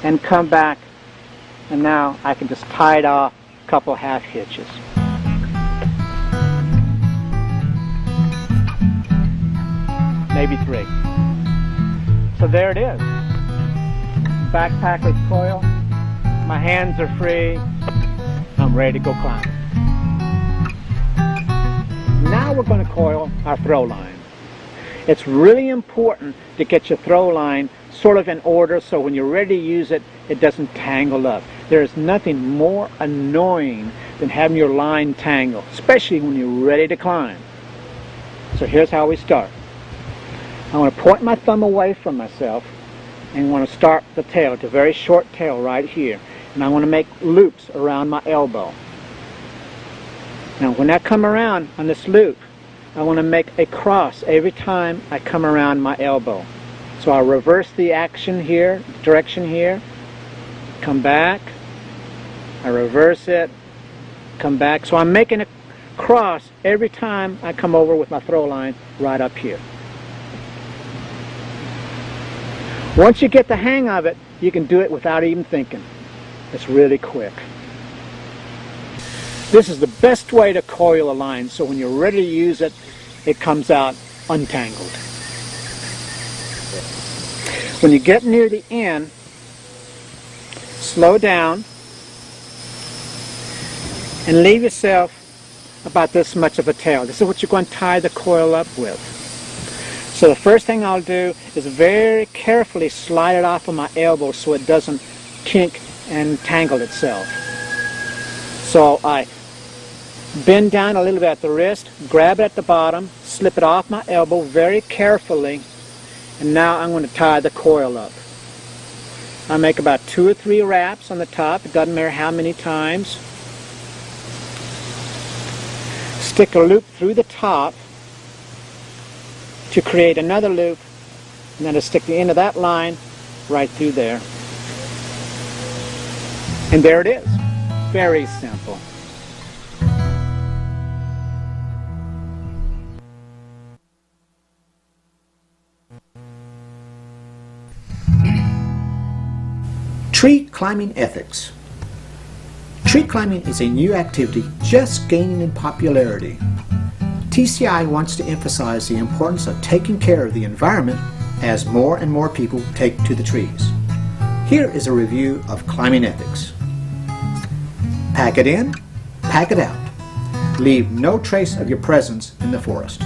and come back, and now I can just tie it off a couple half hitches. Maybe 3. So there it is. Backpacker's coil. My hands are free. I'm ready to go climbing. Now we're going to coil our throw line. It's really important to get your throw line sort of in order so when you're ready to use it, it doesn't tangle up. There is nothing more annoying than having your line tangle, especially when you're ready to climb. So here's how we start. I want to point my thumb away from myself and want to start the tail. It's a very short tail right here. And I want to make loops around my elbow. Now when I come around on this loop, I want to make a cross every time I come around my elbow. So I'll reverse the action here, direction here, come back, I reverse it, come back. So I'm making a cross every time I come over with my throw line right up here. Once you get the hang of it, you can do it without even thinking. It's really quick. This is the best way to coil a line, so when you're ready to use it, it comes out untangled. When you get near the end, slow down and leave yourself about this much of a tail. This is what you're going to tie the coil up with. So the first thing I'll do is very carefully slide it off of my elbow so it doesn't kink and tangle itself. So I bend down a little bit at the wrist, grab it at the bottom, slip it off my elbow very carefully, and now I'm going to tie the coil up. I make about 2 or 3 wraps on the top, it doesn't matter how many times. Stick a loop through the top to create another loop, and then to stick the end of that line right through there. And there it is. Very simple. Tree climbing ethics. Tree climbing is a new activity just gaining in popularity. TCI wants to emphasize the importance of taking care of the environment as more and more people take to the trees. Here is a review of climbing ethics. Pack it in, pack it out. Leave no trace of your presence in the forest.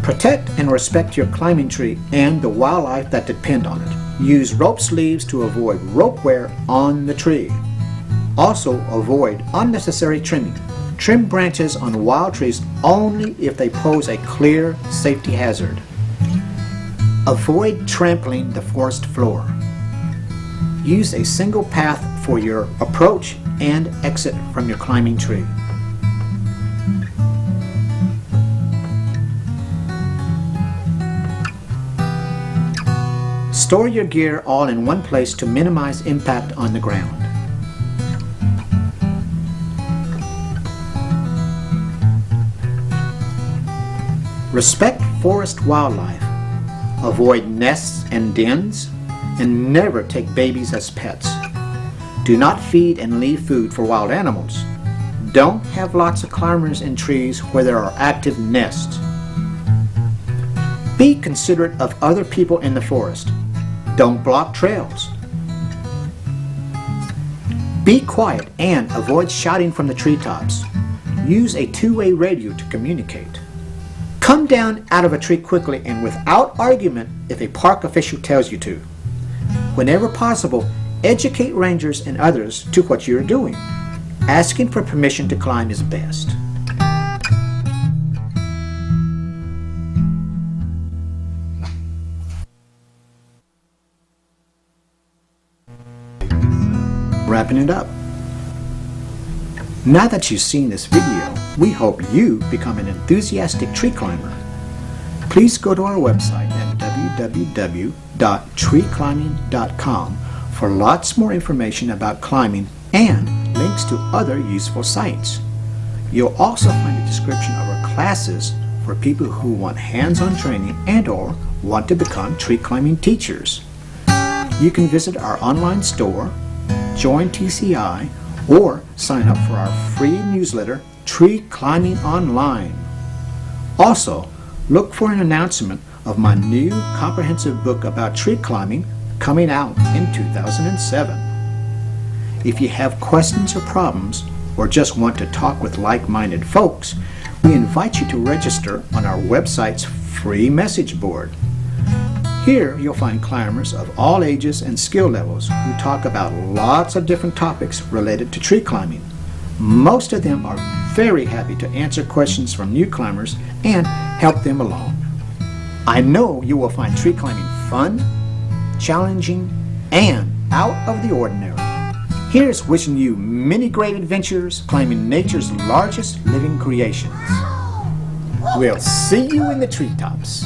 Protect and respect your climbing tree and the wildlife that depend on it. Use rope sleeves to avoid rope wear on the tree. Also avoid unnecessary trimming. Trim branches on wild trees only if they pose a clear safety hazard. Avoid trampling the forest floor. Use a single path for your approach and exit from your climbing tree. Store your gear all in one place to minimize impact on the ground. Respect forest wildlife. Avoid nests and dens, and never take babies as pets. Do not feed and leave food for wild animals. Don't have lots of climbers in trees where there are active nests. Be considerate of other people in the forest. Don't block trails. Be quiet and avoid shouting from the treetops. Use a two-way radio to communicate. Come down out of a tree quickly and without argument if a park official tells you to. Whenever possible, educate rangers and others to what you're doing. Asking for permission to climb is best. Wrapping it up. Now that you've seen this video, we hope you become an enthusiastic tree climber. Please go to our website at www.treeclimbing.com for lots more information about climbing and links to other useful sites. You'll also find a description of our classes for people who want hands-on training and or want to become tree climbing teachers. You can visit our online store, join TCI, or sign up for our free newsletter, Tree Climbing Online. Also, look for an announcement of my new comprehensive book about tree climbing coming out in 2007. If you have questions or problems, or just want to talk with like-minded folks, we invite you to register on our website's free message board. Here you'll find climbers of all ages and skill levels who talk about lots of different topics related to tree climbing. Most of them are very happy to answer questions from new climbers and help them along. I know you will find tree climbing fun, challenging, and out of the ordinary. Here's wishing you many great adventures climbing nature's largest living creations. We'll see you in the treetops.